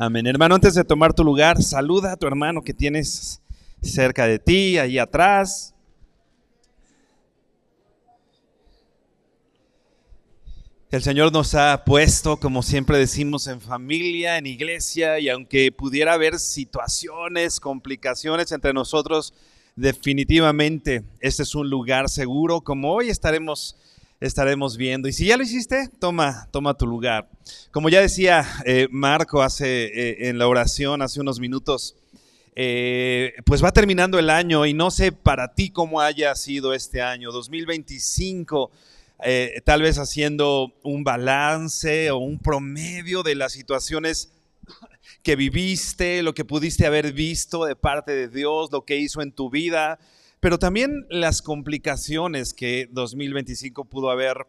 Amén. Hermano, antes de tomar tu lugar, saluda a tu hermano que tienes cerca de ti, ahí atrás. El Señor nos ha puesto, como siempre decimos, en familia, en iglesia, y aunque pudiera haber situaciones, complicaciones entre nosotros, definitivamente este es un lugar seguro, como hoy estaremos viendo. Y si ya lo hiciste, toma tu lugar. Como ya decía Marco en la oración hace unos minutos, pues va terminando el año y no sé para ti cómo haya sido este año 2025. Tal vez haciendo un balance o un promedio de las situaciones que viviste, lo que pudiste haber visto de parte de Dios, lo que hizo en tu vida, pero también las complicaciones que 2025 pudo haber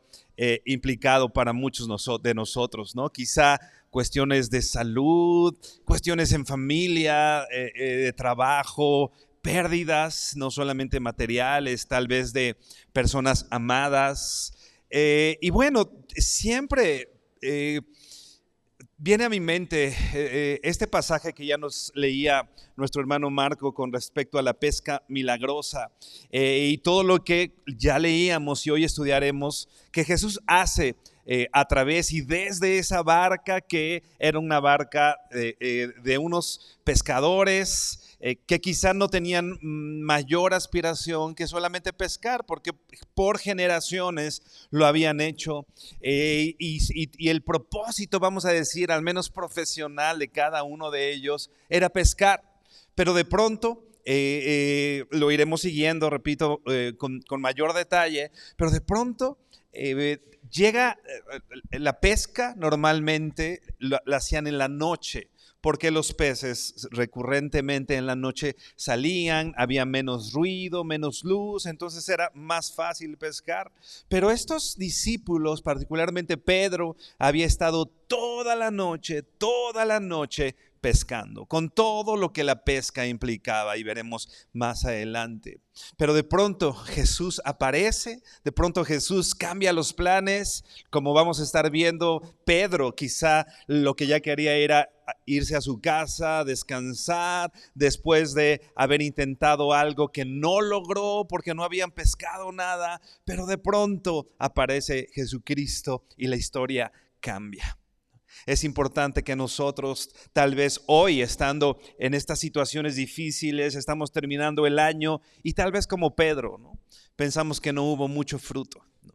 implicado para muchos de nosotros, ¿no? Quizá cuestiones de salud, cuestiones en familia, de trabajo, pérdidas, no solamente materiales, tal vez de personas amadas. Y bueno, siempre viene a mi mente este pasaje que ya nos leía nuestro hermano Marco con respecto a la pesca milagrosa y todo lo que ya leíamos y hoy estudiaremos que Jesús hace a través y desde esa barca que era una barca de unos pescadores que quizás no tenían mayor aspiración que solamente pescar, porque por generaciones lo habían hecho y el propósito, vamos a decir, al menos profesional de cada uno de ellos era pescar, pero de pronto lo iremos siguiendo, repito, con mayor detalle, pero de pronto llega la pesca. Normalmente la hacían en la noche, porque los peces recurrentemente en la noche salían, había menos ruido, menos luz, entonces era más fácil pescar. Pero estos discípulos, particularmente Pedro, había estado toda la noche pescando, con todo lo que la pesca implicaba, y veremos más adelante. Pero de pronto Jesús aparece, de pronto Jesús cambia los planes, como vamos a estar viendo. Pedro quizá lo que ya quería era irse a su casa, descansar, después de haber intentado algo que no logró porque no habían pescado nada, pero de pronto aparece Jesucristo y la historia cambia. Es importante que nosotros, tal vez hoy, estando en estas situaciones difíciles, estamos terminando el año y tal vez como Pedro, ¿no? Pensamos que no hubo mucho fruto, ¿no?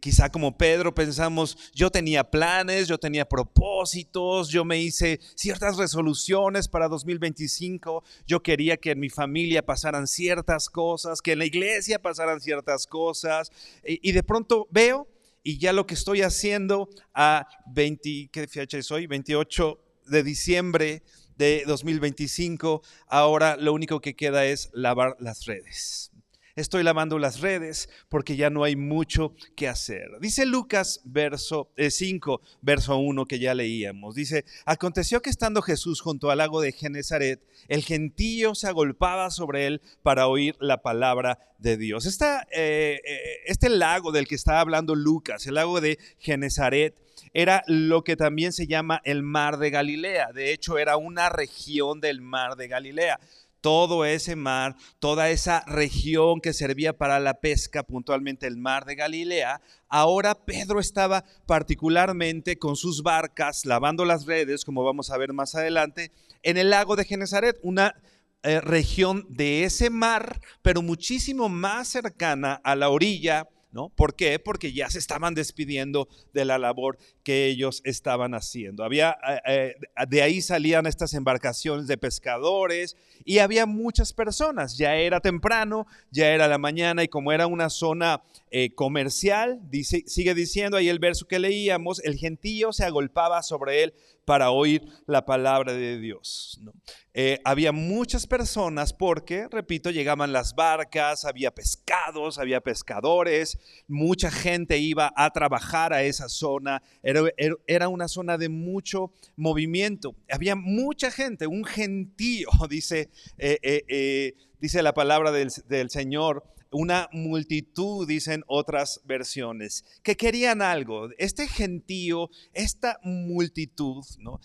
Quizá como Pedro pensamos, yo tenía planes, yo tenía propósitos, yo me hice ciertas resoluciones para 2025, yo quería que en mi familia pasaran ciertas cosas, que en la iglesia pasaran ciertas cosas, y de pronto veo y ya lo que estoy haciendo a 20, ¿qué fecha es hoy? 28 de diciembre de 2025, ahora lo único que queda es lavar las redes. Estoy lavando las redes porque ya no hay mucho que hacer. Dice Lucas 5, verso 1 que ya leíamos. Dice, aconteció que estando Jesús junto al lago de Genesaret, el gentío se agolpaba sobre él para oír la palabra de Dios. Este lago del que está hablando Lucas, el lago de Genesaret, era lo que también se llama el mar de Galilea. De hecho, era una región del mar de Galilea. Todo ese mar, toda esa región que servía para la pesca, puntualmente el mar de Galilea, ahora Pedro estaba particularmente con sus barcas lavando las redes, como vamos a ver más adelante, en el lago de Genesaret, una región de ese mar, pero muchísimo más cercana a la orilla, ¿no? ¿Por qué? Porque ya se estaban despidiendo de la labor que ellos estaban haciendo. De ahí salían estas embarcaciones de pescadores y había muchas personas. Ya era temprano, ya era la mañana, y como era una zona comercial, sigue diciendo ahí el verso que leíamos, el gentío se agolpaba sobre él para oír la palabra de Dios, ¿no? Había muchas personas porque, repito, llegaban las barcas, había pescados, había pescadores, mucha gente iba a trabajar a esa zona, era una zona de mucho movimiento, había mucha gente, un gentío, dice la palabra del Señor, una multitud, dicen otras versiones, que querían algo. Este gentío, esta multitud, ¿no?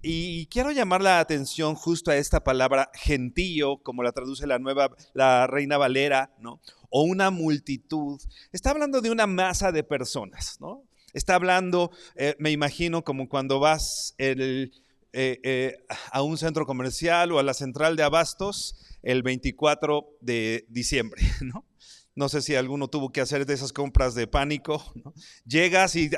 Y quiero llamar la atención justo a esta palabra gentío, como la traduce la Reina Valera, ¿no? O una multitud. Está hablando de una masa de personas, ¿no? Está hablando, me imagino, como cuando vas a un centro comercial o a la central de abastos el 24 de diciembre, ¿no? No sé si alguno tuvo que hacer de esas compras de pánico, ¿no? Llegas y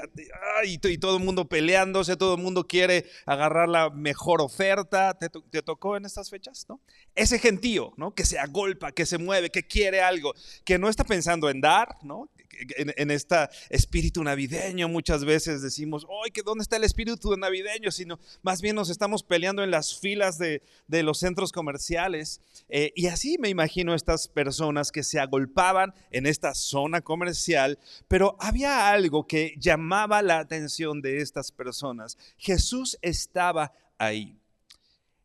todo el mundo peleándose, todo el mundo quiere agarrar la mejor oferta. ¿Te tocó en estas fechas, no? Ese gentío, ¿no? Que se agolpa, que se mueve, que quiere algo, que no está pensando en dar, ¿no? En este espíritu navideño muchas veces decimos, ¡ay, que dónde está el espíritu navideño! Sino más bien nos estamos peleando en las filas de los centros comerciales. Y así me imagino estas personas que se agolpaban en esta zona comercial, pero había algo que llamaba la atención de estas personas. Jesús estaba ahí.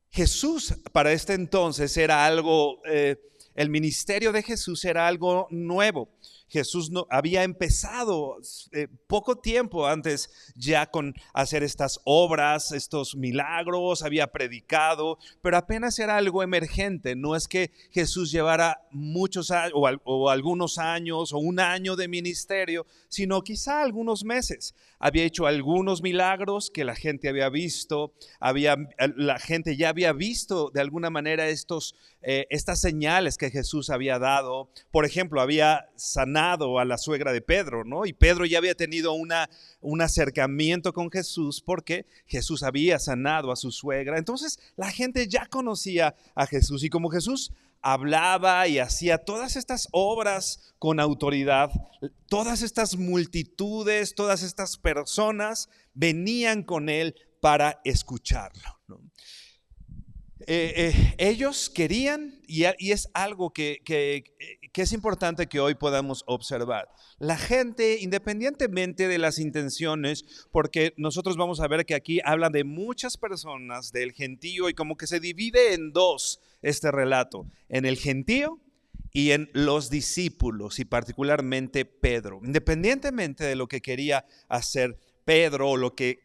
Jesús para este entonces era algo, el ministerio de Jesús era algo nuevo. Jesús no, había empezado poco tiempo antes ya con hacer estas obras, estos milagros, había predicado, pero apenas era algo emergente. No es que Jesús llevara muchos años o algunos años o un año de ministerio, sino quizá algunos meses. Había hecho algunos milagros que la gente había visto, la gente ya había visto de alguna manera estas señales que Jesús había dado. Por ejemplo, había sanado a la suegra de Pedro, ¿no? Y Pedro ya había tenido un acercamiento con Jesús porque Jesús había sanado a su suegra. Entonces la gente ya conocía a Jesús, y como Jesús hablaba y hacía todas estas obras con autoridad, todas estas multitudes, todas estas personas venían con él para escucharlo, ¿no? Ellos querían, y es algo que es importante que hoy podamos observar. La gente, independientemente de las intenciones, porque nosotros vamos a ver que aquí hablan de muchas personas, del gentío, y como que se divide en dos este relato, en el gentío y en los discípulos, y particularmente Pedro. Independientemente de lo que quería hacer Pedro o lo que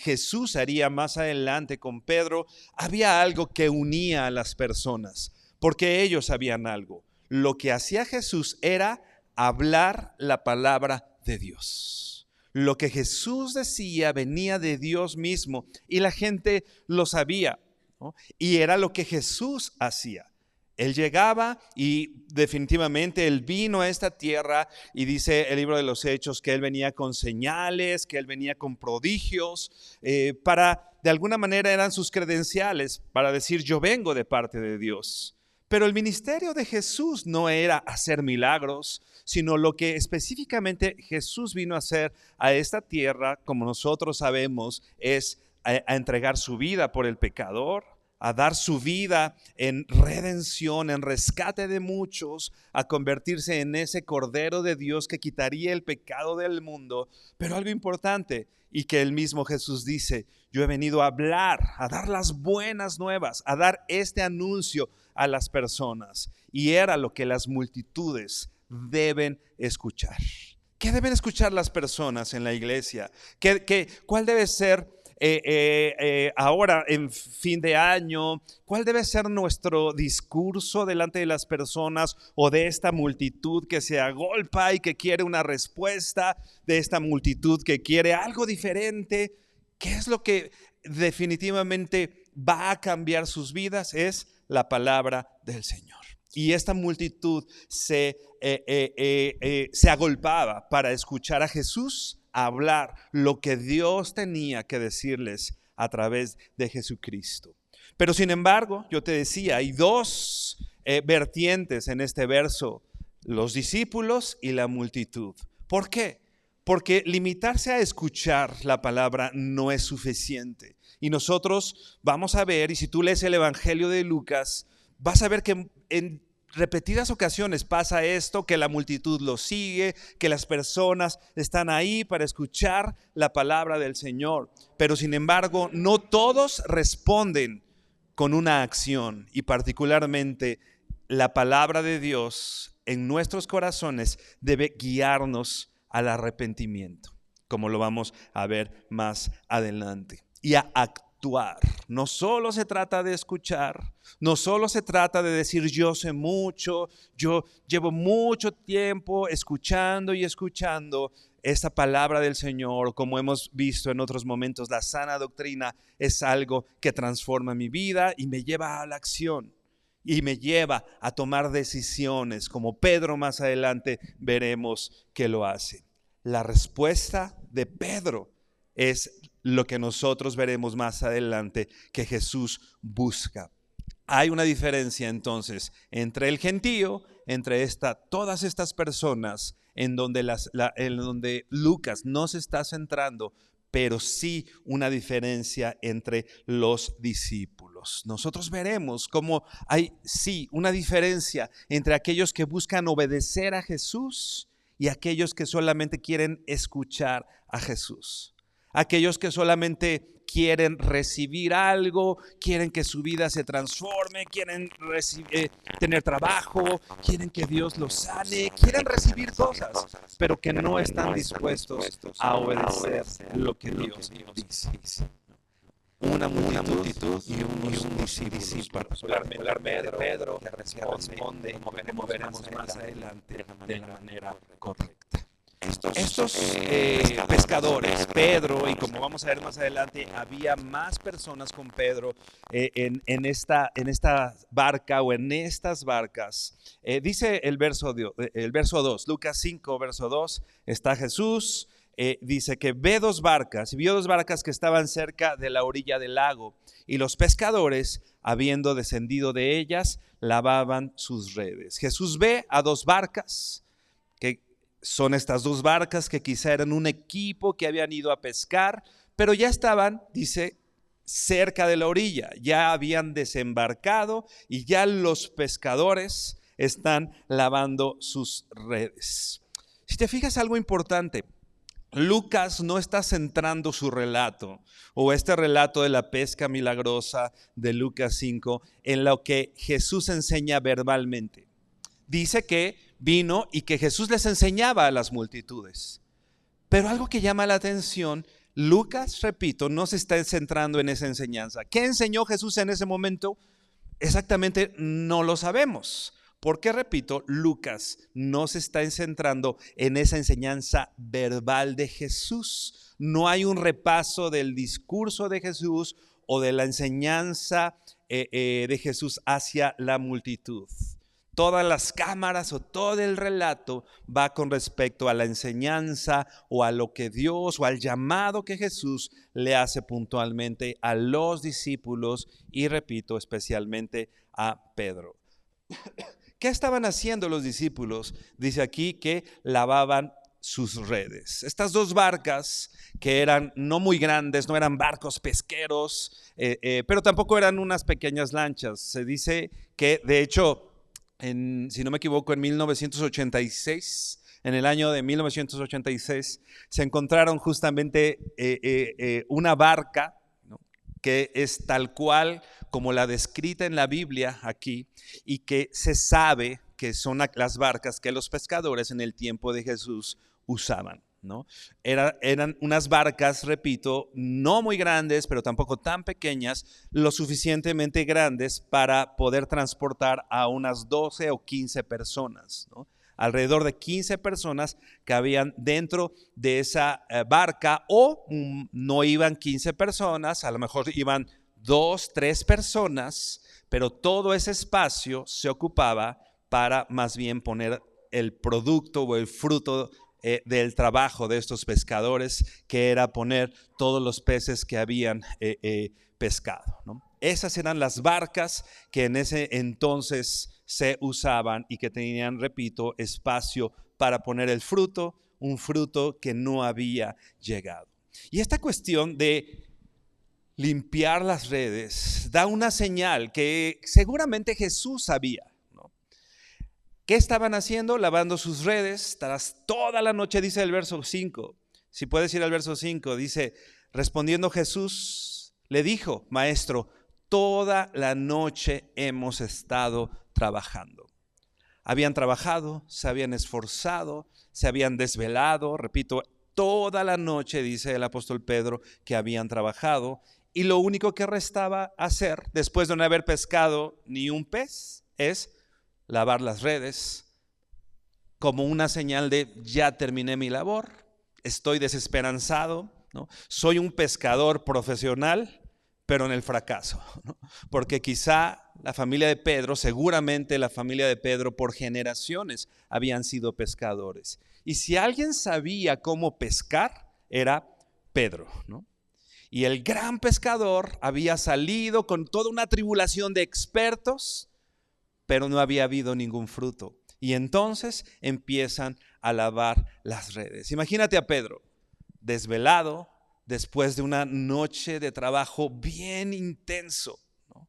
Jesús haría más adelante con Pedro, había algo que unía a las personas, porque ellos sabían algo. Lo que hacía Jesús era hablar la palabra de Dios. Lo que Jesús decía venía de Dios mismo, y la gente lo sabía, ¿no? Y era lo que Jesús hacía. Él llegaba y definitivamente él vino a esta tierra, y dice el libro de los Hechos que él venía con señales, que él venía con prodigios, de alguna manera eran sus credenciales para decir: yo vengo de parte de Dios. Pero el ministerio de Jesús no era hacer milagros, sino lo que específicamente Jesús vino a hacer a esta tierra, como nosotros sabemos, es a entregar su vida por el pecador, a dar su vida en redención, en rescate de muchos, a convertirse en ese Cordero de Dios que quitaría el pecado del mundo. Pero algo importante, y que el mismo Jesús dice: yo he venido a hablar, a dar las buenas nuevas, a dar este anuncio a las personas. Y era lo que las multitudes deben escuchar. ¿Qué deben escuchar las personas en la iglesia? ¿Cuál debe ser ahora en fin de año? ¿Cuál debe ser nuestro discurso delante de las personas, o de esta multitud que se agolpa y que quiere una respuesta, de esta multitud que quiere algo diferente? ¿Qué es lo que definitivamente va a cambiar sus vidas? Es la palabra del Señor. Y esta multitud se agolpaba para escuchar a Jesús hablar lo que Dios tenía que decirles a través de Jesucristo. Pero sin embargo, yo te decía, hay dos vertientes en este verso: los discípulos y la multitud. ¿Por qué? Porque limitarse a escuchar la palabra no es suficiente. Y nosotros vamos a ver, y si tú lees el Evangelio de Lucas, vas a ver que en repetidas ocasiones pasa esto, que la multitud lo sigue, que las personas están ahí para escuchar la palabra del Señor. Pero sin embargo, no todos responden con una acción, y particularmente la palabra de Dios en nuestros corazones debe guiarnos al arrepentimiento, como lo vamos a ver más adelante, y a actuar. No solo se trata de escuchar, no solo se trata de decir yo sé mucho, yo llevo mucho tiempo escuchando y escuchando esta palabra del Señor. Como hemos visto en otros momentos, la sana doctrina es algo que transforma mi vida y me lleva a la acción y me lleva a tomar decisiones, como Pedro más adelante veremos que lo hace. La respuesta de Pedro es lo que nosotros veremos más adelante que Jesús busca. Hay una diferencia entonces entre el gentío, entre todas estas personas en donde Lucas no se está centrando, pero sí una diferencia entre los discípulos. Nosotros veremos cómo hay sí una diferencia entre aquellos que buscan obedecer a Jesús y aquellos que solamente quieren escuchar a Jesús. Aquellos que solamente quieren recibir algo, quieren que su vida se transforme, quieren tener trabajo, quieren que Dios los sane, quieren recibir cosas, pero que no están dispuestos a obedecer lo que Dios dice. Una multitud y unos discípulos, particularmente Pedro, que responde, como veremos más adelante, de la manera correcta. Estos pescadores, Pedro, y como vamos a ver más adelante, había más personas con Pedro en esta barca o en estas barcas. Dice el verso 2, Lucas 5, verso 2, está Jesús. Dice que vio dos barcas que estaban cerca de la orilla del lago, y los pescadores, habiendo descendido de ellas, lavaban sus redes. Jesús ve a dos barcas, que son estas dos barcas que quizá eran un equipo que habían ido a pescar, pero ya estaban, dice, cerca de la orilla, ya habían desembarcado y ya los pescadores están lavando sus redes. Si te fijas, algo importante, Lucas no está centrando su relato o este relato de la pesca milagrosa de Lucas 5 en lo que Jesús enseña verbalmente. Dice que vino y que Jesús les enseñaba a las multitudes. Pero algo que llama la atención, Lucas, repito, no se está centrando en esa enseñanza. ¿Qué enseñó Jesús en ese momento? Exactamente no lo sabemos. Porque, repito, Lucas no se está centrando en esa enseñanza verbal de Jesús. No hay un repaso del discurso de Jesús o de la enseñanza de Jesús hacia la multitud. Todas las cámaras o todo el relato va con respecto a la enseñanza o a lo que Dios o al llamado que Jesús le hace puntualmente a los discípulos y, repito, especialmente a Pedro. ¿Qué estaban haciendo los discípulos? Dice aquí que lavaban sus redes. Estas dos barcas que eran no muy grandes, no eran barcos pesqueros, pero tampoco eran unas pequeñas lanchas. Se dice que, de hecho, si no me equivoco, en 1986, en el año de 1986, se encontraron justamente una barca, ¿no?, que es tal cual como la descrita en la Biblia aquí, y que se sabe que son las barcas que los pescadores en el tiempo de Jesús usaban, ¿no? Eran unas barcas, repito, no muy grandes, pero tampoco tan pequeñas, lo suficientemente grandes para poder transportar a unas 12 o 15 personas, ¿no? Alrededor de 15 personas cabían dentro de esa barca, o no iban 15 personas, a lo mejor iban 2, 3 personas, pero todo ese espacio se ocupaba para más bien poner el producto o el fruto del trabajo de estos pescadores, que era poner todos los peces que habían pescado, ¿no? Esas eran las barcas que en ese entonces se usaban y que tenían, repito, espacio para poner el fruto, un fruto que no había llegado. Y esta cuestión de limpiar las redes da una señal que seguramente Jesús sabía, ¿no? ¿Qué estaban haciendo? Lavando sus redes tras toda la noche, dice el verso 5. Si puedes ir al verso 5, dice: respondiendo Jesús, le dijo: Maestro, toda la noche hemos estado trabajando. Habían trabajado, se habían esforzado, se habían desvelado, repito, toda la noche, dice el apóstol Pedro, que habían trabajado. Y lo único que restaba hacer, después de no haber pescado ni un pez, es lavar las redes, como una señal de ya terminé mi labor, estoy desesperanzado, ¿no? Soy un pescador profesional, pero en el fracaso, ¿no? Porque quizá la familia de Pedro, seguramente la familia de Pedro por generaciones habían sido pescadores. Y si alguien sabía cómo pescar, era Pedro, ¿no? Y el gran pescador había salido con toda una tribulación de expertos, pero no había habido ningún fruto. Y entonces empiezan a lavar las redes. Imagínate a Pedro, desvelado, después de una noche de trabajo bien intenso, ¿no?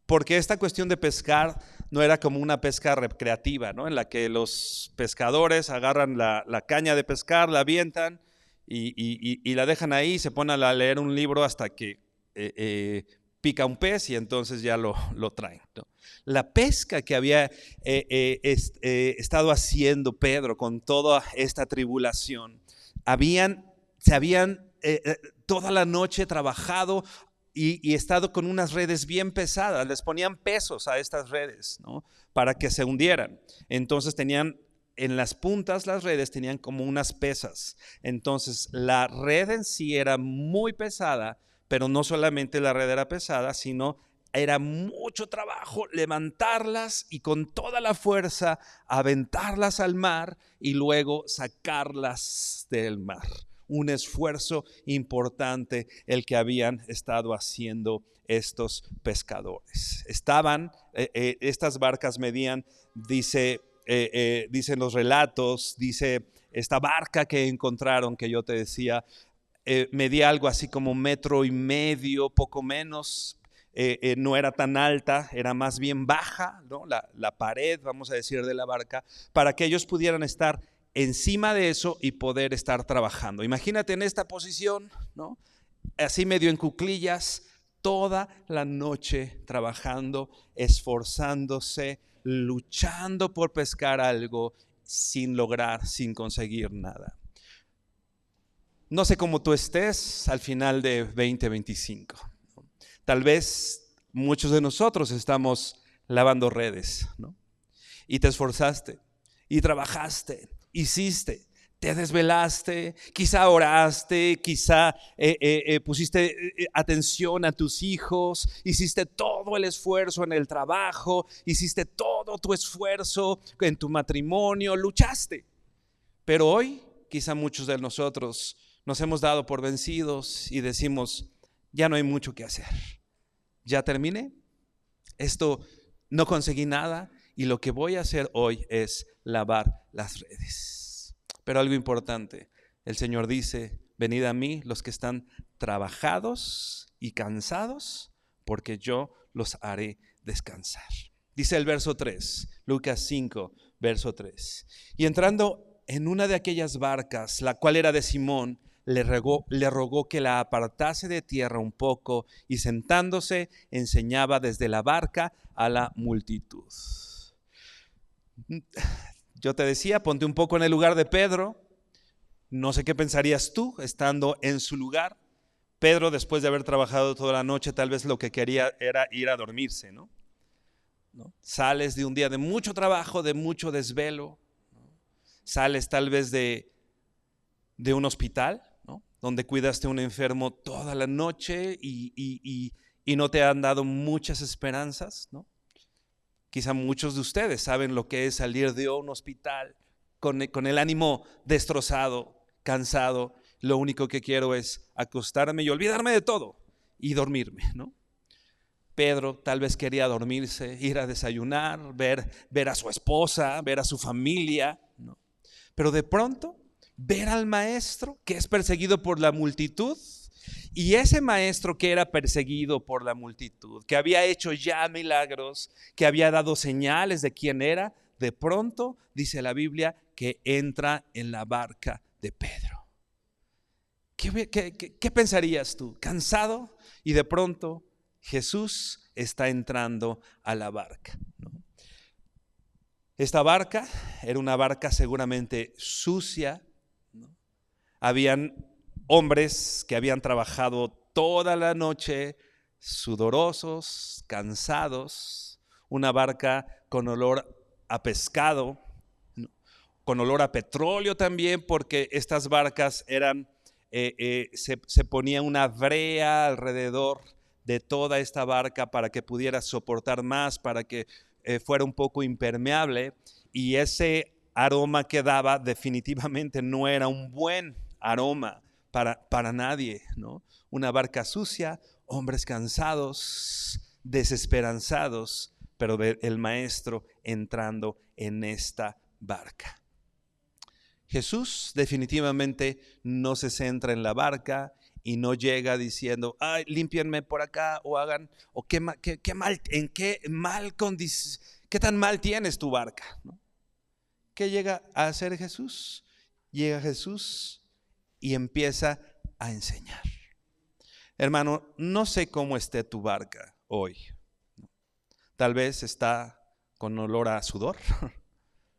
Porque esta cuestión de pescar no era como una pesca recreativa, ¿no? En la que los pescadores agarran la caña de pescar, la avientan y la dejan ahí y se ponen a leer un libro hasta que pica un pez y entonces ya lo traen, ¿no? La pesca que había estado haciendo Pedro con toda esta tribulación, se habían toda la noche trabajado y estado con unas redes bien pesadas. Les ponían pesos a estas redes, ¿no? Para que se hundieran. Entonces tenían en las puntas, las redes tenían como unas pesas. Entonces la red en sí era muy pesada, pero no solamente la red era pesada, sino era mucho trabajo levantarlas y con toda la fuerza aventarlas al mar y luego sacarlas del mar. Un esfuerzo importante el que habían estado haciendo estos pescadores. Estas barcas medían, dicen los relatos, dice esta barca que encontraron, que yo te decía, medía algo así como 1,5 metros, poco menos. No era tan alta, era más bien baja, ¿no? La pared, vamos a decir, de la barca, para que ellos pudieran estar encima de eso y poder estar trabajando. Imagínate en esta posición, ¿no? Así medio en cuclillas, toda la noche trabajando, esforzándose, luchando por pescar algo sin lograr, sin conseguir nada. No sé cómo tú estés al final de 2025. Tal vez muchos de nosotros estamos lavando redes, ¿no? Y te esforzaste, y trabajaste, hiciste, te desvelaste, quizá oraste, quizá pusiste atención a tus hijos, hiciste todo el esfuerzo en el trabajo, hiciste todo tu esfuerzo en tu matrimonio, luchaste. Pero hoy quizá muchos de nosotros nos hemos dado por vencidos y decimos, ya no hay mucho que hacer. Ya terminé, esto no conseguí nada y lo que voy a hacer hoy es lavar las redes. Pero algo importante, el Señor dice, venid a mí los que están trabajados y cansados, porque yo los haré descansar. Dice el verso 3, Lucas 5, verso 3. Y entrando en una de aquellas barcas, la cual era de Simón, le rogó que la apartase de tierra un poco y sentándose enseñaba desde la barca a la multitud. Yo te decía, ponte un poco en el lugar de Pedro. No sé qué pensarías tú estando en su lugar. Pedro, después de haber trabajado toda la noche, tal vez lo que quería era ir a dormirse, ¿no? Sales de un día de mucho trabajo, de mucho desvelo, ¿no? Sales tal vez de un hospital, ¿no? Donde cuidaste a un enfermo toda la noche y no te han dado muchas esperanzas, ¿no? Quizá muchos de ustedes saben lo que es salir de un hospital con el ánimo destrozado, cansado. Lo único que quiero es acostarme y olvidarme de todo y dormirme, ¿no? Pedro tal vez quería dormirse, ir a desayunar, ver a su esposa, ver a su familia, ¿no? Pero de pronto ver al maestro que es perseguido por la multitud, y ese maestro que era perseguido por la multitud, que había hecho ya milagros, que había dado señales de quién era, de pronto dice la Biblia que entra en la barca de Pedro. ¿Qué pensarías tú? ¿Cansado? Y de pronto Jesús está entrando a la barca, ¿no? Esta barca era una barca seguramente sucia, ¿no? Habían hombres que habían trabajado toda la noche, sudorosos, cansados, una barca con olor a pescado, ¿no? Con olor a petróleo también, porque estas barcas eran, se ponía una brea alrededor de toda esta barca para que pudiera soportar más, para que fuera un poco impermeable, y ese aroma que daba definitivamente no era un buen aroma para nadie, ¿no? Una barca sucia, hombres cansados, desesperanzados, pero el maestro entrando en esta barca. Jesús definitivamente no se centra en la barca y no llega diciendo, ay, límpienme por acá o hagan, o qué mal, en qué mal condición, qué tan mal tienes tu barca, ¿no? ¿Qué llega a hacer Jesús? Llega Jesús y empieza a enseñar. Hermano, no sé cómo esté tu barca hoy. Tal vez está con olor a sudor,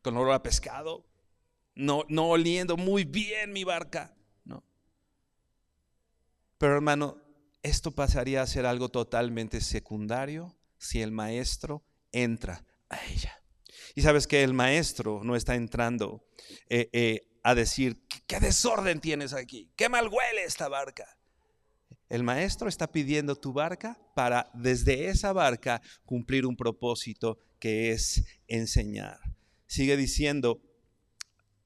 con olor a pescado, no oliendo muy bien mi barca, ¿no? Pero hermano, esto pasaría a ser algo totalmente secundario si el maestro entra a ella. Y sabes que el maestro no está entrando a decir, ¿qué desorden tienes aquí? ¿Qué mal huele esta barca? El maestro está pidiendo tu barca para desde esa barca cumplir un propósito que es enseñar. Sigue diciendo,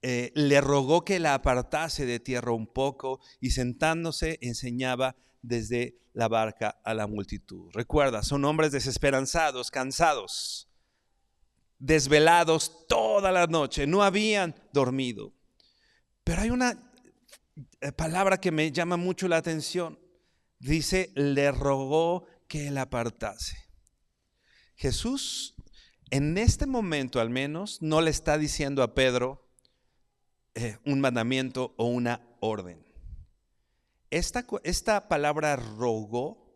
le rogó que la apartase de tierra un poco y sentándose enseñaba desde la barca a la multitud. Recuerda, son hombres desesperanzados, cansados, desvelados toda la noche, no habían dormido. Pero hay una palabra que me llama mucho la atención. Dice, le rogó que la apartase. Jesús en este momento al menos no le está diciendo a Pedro un mandamiento o una orden. Esta palabra rogó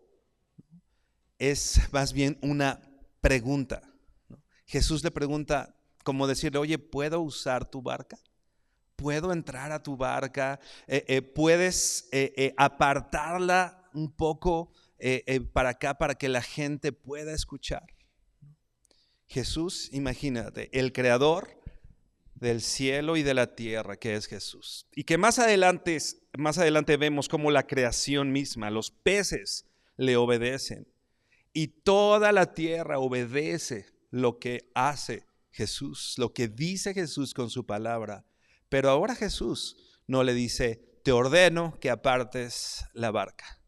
es más bien una pregunta, ¿no? Jesús le pregunta, como decirle, oye, ¿puedo usar tu barca? ¿Puedo entrar a tu barca? ¿Puedes apartarla un poco para acá para que la gente pueda escuchar? Jesús, imagínate, el creador del cielo y de la tierra, que es Jesús. Y que más adelante vemos cómo la creación misma, los peces le obedecen. Y toda la tierra obedece lo que hace Jesús, lo que dice Jesús con su palabra. Pero ahora Jesús no le dice, te ordeno que apartes la barca.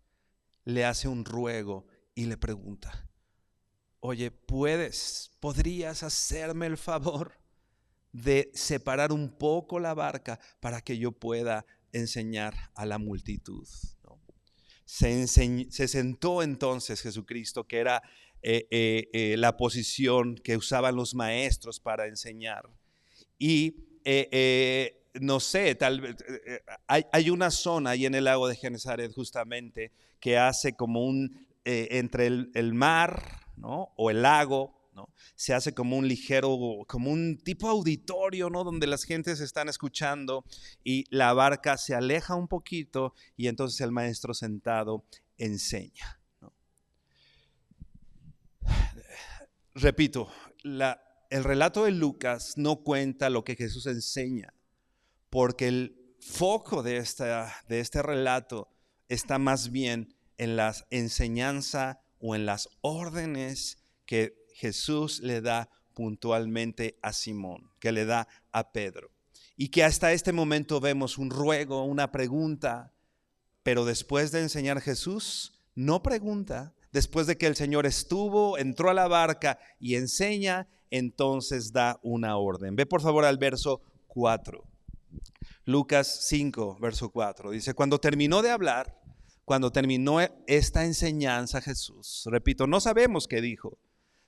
Le hace un ruego y le pregunta, oye, ¿podrías hacerme el favor de separar un poco la barca para que yo pueda enseñar a la multitud? ¿No? Se sentó entonces Jesucristo, que era la posición que usaban los maestros para enseñar. Y no sé, tal vez hay una zona ahí en el lago de Genesaret justamente que hace como entre el mar, ¿no? O el lago, ¿no? Se hace como un ligero, como un tipo auditorio, ¿no? Donde las gentes están escuchando y la barca se aleja un poquito y entonces el maestro sentado enseña, ¿no? Repito, el relato de Lucas no cuenta lo que Jesús enseña, porque el foco de este relato está más bien en la enseñanza o en las órdenes que Jesús le da puntualmente a Simón, que le da a Pedro. Y que hasta este momento vemos un ruego, una pregunta, pero después de enseñar Jesús, no pregunta. Después de que el Señor entró a la barca y enseña, entonces da una orden. Ve por favor al verso 4. Lucas 5, verso 4. Dice, cuando terminó de hablar, cuando terminó esta enseñanza Jesús, repito, no sabemos qué dijo.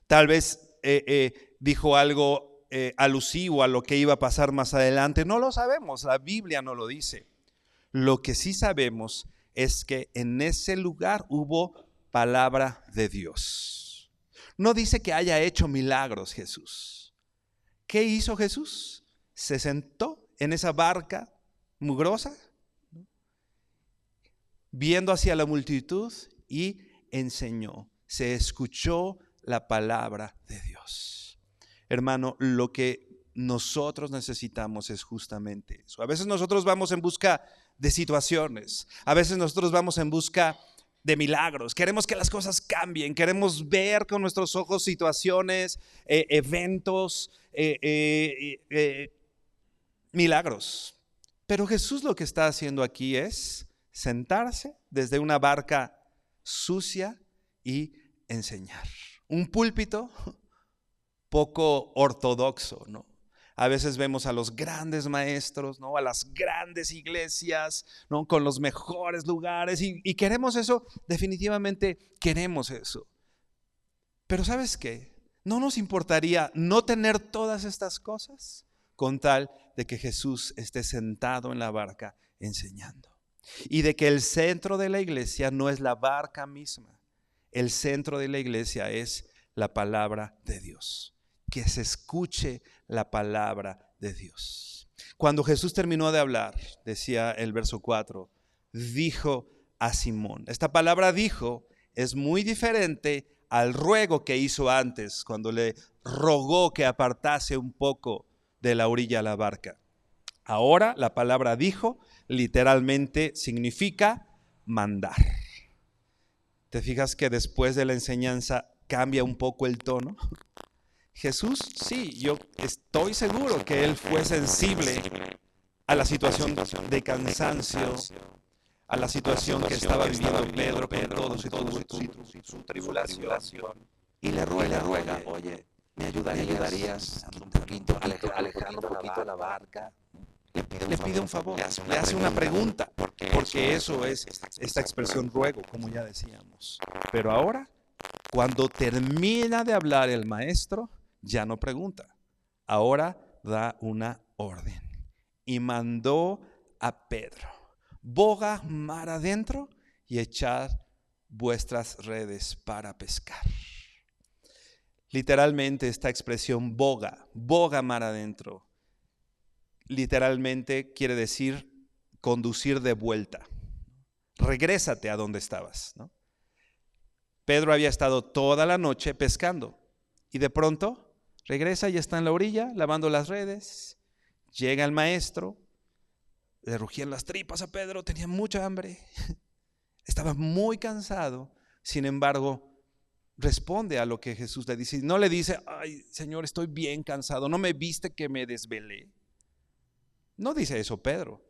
Tal vez dijo algo alusivo a lo que iba a pasar más adelante. No lo sabemos, la Biblia no lo dice. Lo que sí sabemos es que en ese lugar hubo palabra de Dios. No dice que haya hecho milagros Jesús, ¿Qué hizo Jesús? Se sentó en esa barca mugrosa, viendo hacia la multitud y enseñó. Se escuchó la palabra de Dios. Hermano, lo que nosotros necesitamos es justamente eso. A veces nosotros vamos en busca de situaciones, a veces nosotros vamos en busca de milagros, queremos que las cosas cambien, queremos ver con nuestros ojos situaciones, eventos, milagros. Pero Jesús lo que está haciendo aquí es sentarse desde una barca sucia y enseñar. Un púlpito poco ortodoxo, ¿no? A veces vemos a los grandes maestros, ¿no? A las grandes iglesias, ¿no? Con los mejores lugares y queremos eso, definitivamente queremos eso. Pero ¿sabes qué? ¿No nos importaría no tener todas estas cosas con tal de que Jesús esté sentado en la barca enseñando? Y de que el centro de la iglesia no es la barca misma, el centro de la iglesia es la palabra de Dios. Que se escuche la palabra de Dios. Cuando Jesús terminó de hablar, decía el verso 4, dijo a Simón. Esta palabra dijo es muy diferente al ruego que hizo antes, cuando le rogó que apartase un poco de la orilla la barca. Ahora la palabra dijo literalmente significa mandar. ¿Te fijas que después de la enseñanza cambia un poco el tono? Jesús, sí, yo estoy seguro que él fue sensible a la situación de cansancio, a la situación que estaba viviendo Pedro con todo su tribulación. Y le ruega, oye, ¿me ayudarías un poquito, alejando un poquito la barca? Le pide un favor, le hace una pregunta, porque eso es esta expresión ruego, como ya decíamos. Pero ahora, cuando termina de hablar el maestro, ya no pregunta, ahora da una orden y mandó a Pedro: boga mar adentro y echad vuestras redes para pescar. Literalmente esta expresión boga mar adentro, literalmente quiere decir conducir de vuelta. Regrésate a donde estabas, ¿no? Pedro había estado toda la noche pescando y de pronto regresa y está en la orilla lavando las redes. Llega el maestro, le rugían las tripas a Pedro, tenía mucha hambre, estaba muy cansado. Sin embargo, responde a lo que Jesús le dice. No le dice: ay, Señor, estoy bien cansado, ¿no me viste que me desvelé? No dice eso Pedro.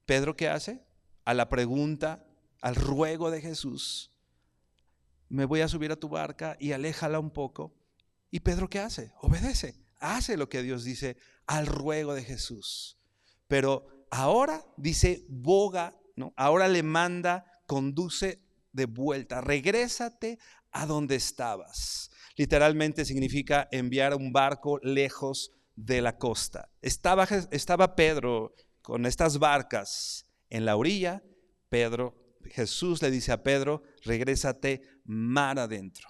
¿Pedro qué hace? A la pregunta, al ruego de Jesús: me voy a subir a tu barca y aléjala un poco. ¿Y Pedro qué hace? Obedece, hace lo que Dios dice al ruego de Jesús. Pero ahora dice boga, ¿no? Ahora le manda, conduce de vuelta, regrésate a donde estabas. Literalmente significa enviar un barco lejos de la costa. Estaba Pedro con estas barcas en la orilla. Jesús le dice a Pedro: regrésate mar adentro.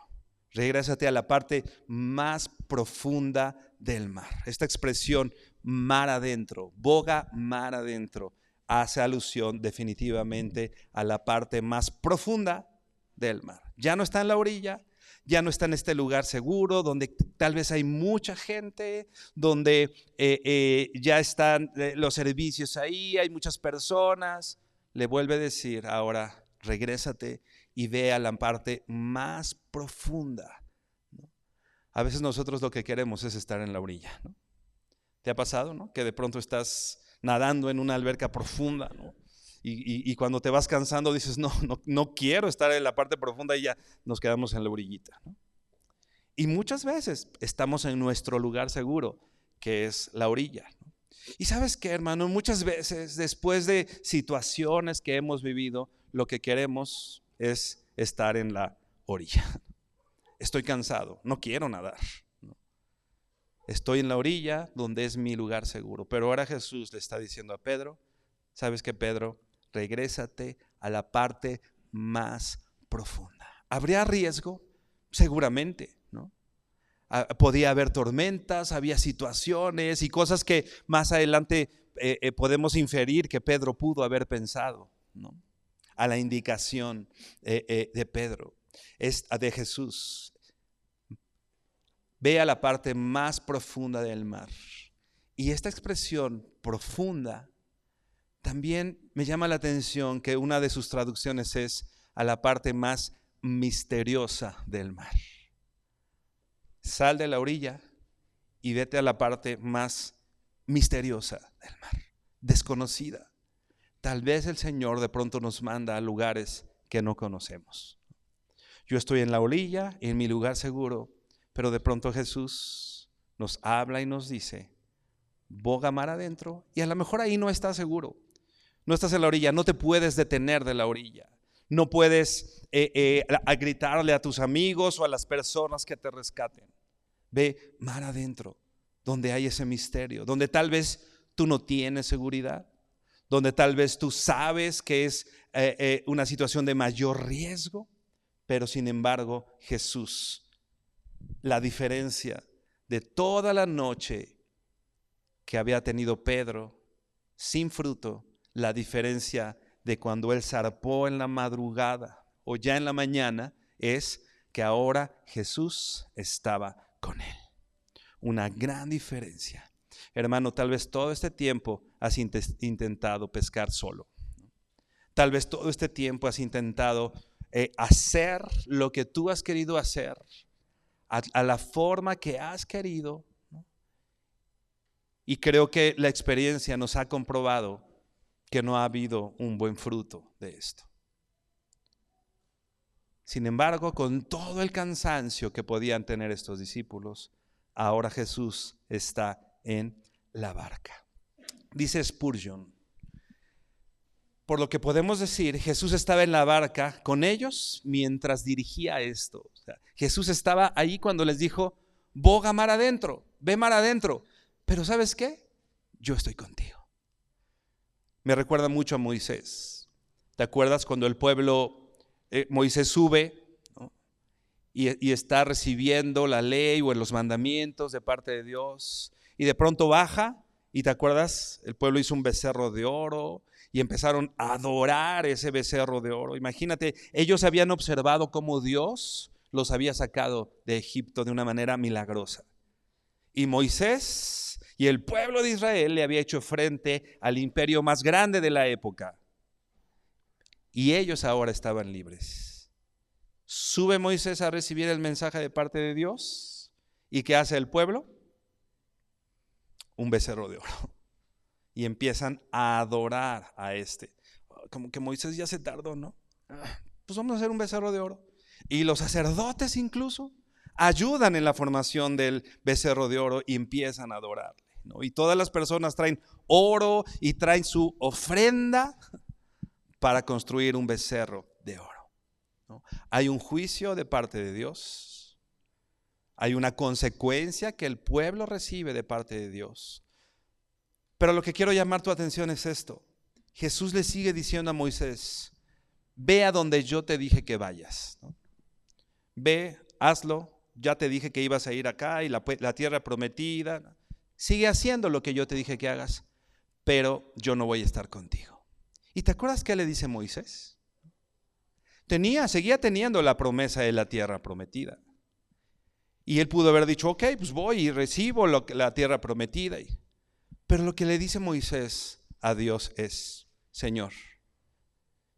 Regrésate a la parte más profunda del mar. Esta expresión mar adentro, boga mar adentro, hace alusión definitivamente a la parte más profunda del mar. Ya no está en la orilla, ya no está en este lugar seguro donde tal vez hay mucha gente, donde ya están los servicios ahí, hay muchas personas. Le vuelve a decir ahora: regrésate y ve a la parte más profunda, ¿no? A veces nosotros lo que queremos es estar en la orilla, ¿no? ¿Te ha pasado, no? Que de pronto estás nadando en una alberca profunda, ¿no? Y cuando te vas cansando dices: no quiero estar en la parte profunda, y ya nos quedamos en la orillita, ¿no? Y muchas veces estamos en nuestro lugar seguro, que es la orilla, ¿no? Y ¿sabes qué, hermano? Muchas veces después de situaciones que hemos vivido, lo que queremos es estar en la orilla. Estoy cansado, no quiero nadar, ¿no? Estoy en la orilla donde es mi lugar seguro. Pero ahora Jesús le está diciendo a Pedro: ¿sabes qué, Pedro? Regrésate a la parte más profunda. ¿Habría riesgo? Seguramente, ¿no? Podía haber tormentas, había situaciones y cosas que más adelante podemos inferir que Pedro pudo haber pensado, ¿no? A la indicación de Pedro, de Jesús. Ve a la parte más profunda del mar. Y esta expresión profunda también me llama la atención que una de sus traducciones es a la parte más misteriosa del mar. Sal de la orilla y vete a la parte más misteriosa del mar, desconocida. Tal vez el Señor de pronto nos manda a lugares que no conocemos. Yo estoy en la orilla, en mi lugar seguro, pero de pronto Jesús nos habla y nos dice, boga mar adentro, y a lo mejor ahí no estás seguro. No estás en la orilla, no te puedes detener de la orilla. No puedes a gritarle a tus amigos o a las personas que te rescaten. Ve mar adentro, donde hay ese misterio, donde tal vez tú no tienes seguridad, donde tal vez tú sabes que es una situación de mayor riesgo, pero sin embargo Jesús, la diferencia de toda la noche que había tenido Pedro sin fruto, la diferencia de cuando él zarpó en la madrugada o ya en la mañana, es que ahora Jesús estaba con él. Una gran diferencia. Hermano, tal vez todo este tiempo has intentado pescar solo. Tal vez todo este tiempo has intentado hacer lo que tú has querido hacer, a la forma que has querido, ¿no? Y creo que la experiencia nos ha comprobado que no ha habido un buen fruto de esto. Sin embargo, con todo el cansancio que podían tener estos discípulos, ahora Jesús está en la barca. Dice Spurgeon, por lo que podemos decir, Jesús estaba en la barca con ellos mientras dirigía esto. O sea, Jesús estaba ahí cuando les dijo, boga mar adentro, ve mar adentro. Pero ¿sabes qué? Yo estoy contigo. Me recuerda mucho a Moisés. ¿Te acuerdas cuando el pueblo, Moisés sube, ¿no? y está recibiendo la ley o los mandamientos de parte de Dios? Y de pronto baja, y ¿te acuerdas? El pueblo hizo un becerro de oro y empezaron a adorar ese becerro de oro. Imagínate, ellos habían observado cómo Dios los había sacado de Egipto de una manera milagrosa. Y Moisés y el pueblo de Israel le había hecho frente al imperio más grande de la época. Y ellos ahora estaban libres. Sube Moisés a recibir el mensaje de parte de Dios. ¿Y qué hace el pueblo? Un becerro de oro. Y empiezan a adorar a este. Como que Moisés ya se tardó, ¿no? Pues vamos a hacer un becerro de oro. Y los sacerdotes incluso ayudan en la formación del becerro de oro y empiezan a adorarle, ¿no? Y todas las personas traen oro y traen su ofrenda para construir un becerro de oro, ¿no? Hay un juicio de parte de Dios. Hay una consecuencia que el pueblo recibe de parte de Dios. Pero lo que quiero llamar tu atención es esto. Jesús le sigue diciendo a Moisés, ve a donde yo te dije que vayas, ¿no? Ve, hazlo, ya te dije que ibas a ir acá y la tierra prometida. Sigue haciendo lo que yo te dije que hagas, pero yo no voy a estar contigo. ¿Y te acuerdas qué le dice Moisés? Seguía teniendo la promesa de la tierra prometida. Y él pudo haber dicho, ok, pues voy y recibo la tierra prometida. Pero lo que le dice Moisés a Dios es, Señor,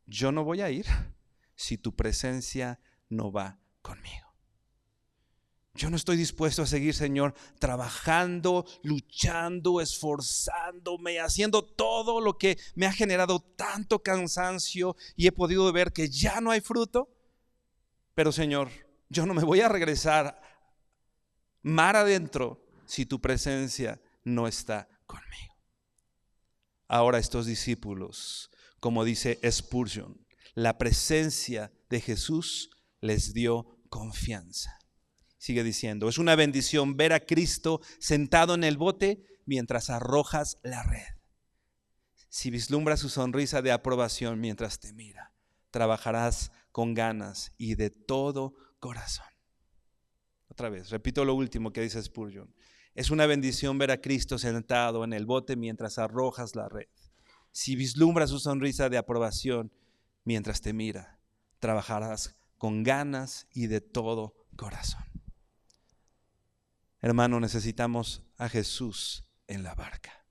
yo no voy a ir si tu presencia no va conmigo. Yo no estoy dispuesto a seguir, Señor, trabajando, luchando, esforzándome, haciendo todo lo que me ha generado tanto cansancio y he podido ver que ya no hay fruto. Pero, Señor, yo no me voy a regresar mar adentro si tu presencia no está conmigo. Ahora estos discípulos, como dice Spurgeon, la presencia de Jesús les dio confianza. Sigue diciendo, es una bendición ver a Cristo sentado en el bote mientras arrojas la red. Si vislumbras su sonrisa de aprobación mientras te mira, trabajarás con ganas y de todo corazón. Otra vez, repito lo último que dice Spurgeon. Es una bendición ver a Cristo sentado en el bote mientras arrojas la red. Si vislumbras su sonrisa de aprobación mientras te mira, trabajarás con ganas y de todo corazón. Hermano, necesitamos a Jesús en la barca.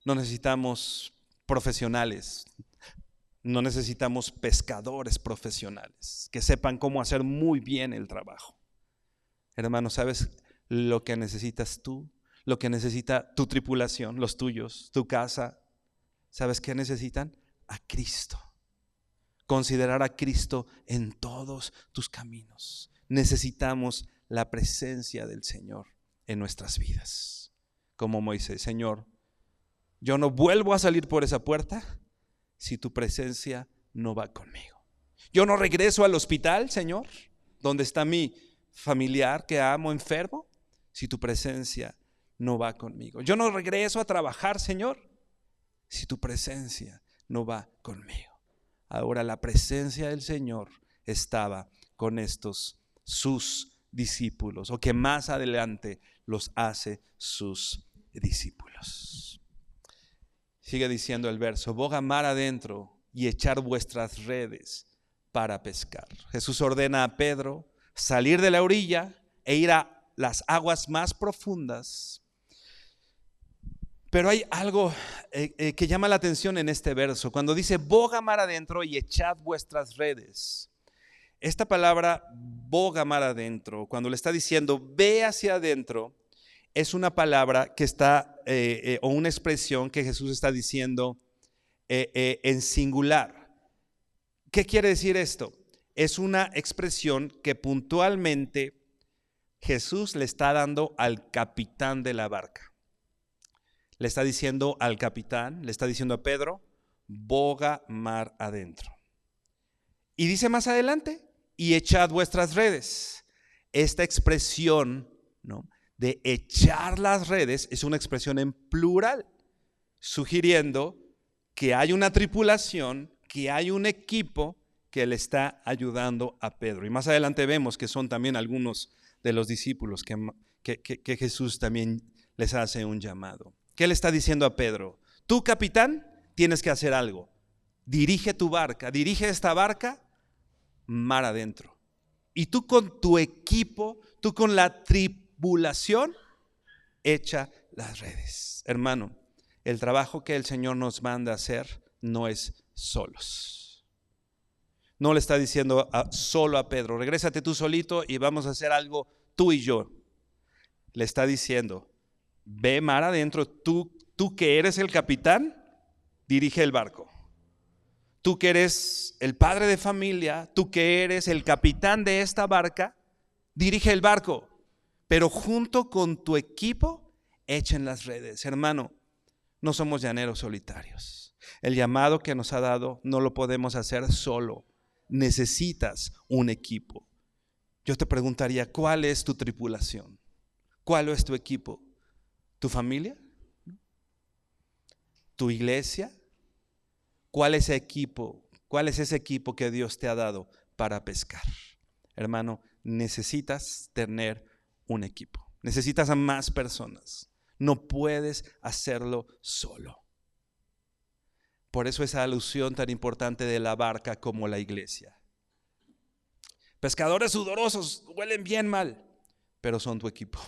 No necesitamos profesionales, no necesitamos pescadores profesionales que sepan cómo hacer muy bien el trabajo. Hermano, ¿sabes lo que necesitas tú? Lo que necesita tu tripulación, los tuyos, tu casa. ¿Sabes qué necesitan? A Cristo. Considerar a Cristo en todos tus caminos. Necesitamos la presencia del Señor en nuestras vidas. Como Moisés, Señor, yo no vuelvo a salir por esa puerta si tu presencia no va conmigo. Yo no regreso al hospital, Señor, donde está mi familiar que amo enfermo, si tu presencia no va conmigo. Yo no regreso a trabajar, Señor, si tu presencia no va conmigo. Ahora la presencia del Señor estaba con estos sus discípulos, o que más adelante los hace sus discípulos. Sigue diciendo el verso: boga mar adentro y echar vuestras redes para pescar. Jesús ordena a Pedro salir de la orilla e ir a las aguas más profundas. Pero hay algo que llama la atención en este verso. Cuando dice boga mar adentro y echad vuestras redes. Esta palabra boga mar adentro, cuando le está diciendo ve hacia adentro, es una palabra que está, o una expresión que Jesús está diciendo en singular. ¿Qué quiere decir esto? Es una expresión que puntualmente Jesús le está dando al capitán de la barca. Le está diciendo al capitán, le está diciendo a Pedro, boga mar adentro. Y dice más adelante, y echad vuestras redes. Esta expresión, ¿no?, de echar las redes es una expresión en plural, sugiriendo que hay una tripulación, que hay un equipo que le está ayudando a Pedro. Y más adelante vemos que son también algunos de los discípulos que Jesús también les hace un llamado. ¿Qué le está diciendo a Pedro? Tú, capitán, tienes que hacer algo. Dirige tu barca, dirige esta barca mar adentro. Y tú con tu equipo, tú con la tripulación, echa las redes. Hermano, el trabajo que el Señor nos manda a hacer no es solos. No le está diciendo solo a Pedro, regrésate tú solito y vamos a hacer algo tú y yo. Le está diciendo, ve mar adentro, tú que eres el capitán, dirige el barco. Tú que eres el padre de familia, tú que eres el capitán de esta barca, dirige el barco. Pero junto con tu equipo, echen las redes. Hermano, no somos llaneros solitarios. El llamado que nos ha dado no lo podemos hacer solo. Necesitas un equipo. Yo te preguntaría, ¿cuál es tu tripulación? ¿Cuál es tu equipo? ¿Tu familia? ¿Tu iglesia? ¿Cuál es ese equipo que Dios te ha dado para pescar? Hermano, necesitas tener un equipo. Necesitas a más personas. No puedes hacerlo solo. Por eso esa alusión tan importante de la barca como la iglesia. Pescadores sudorosos, huelen bien mal, pero son tu equipo.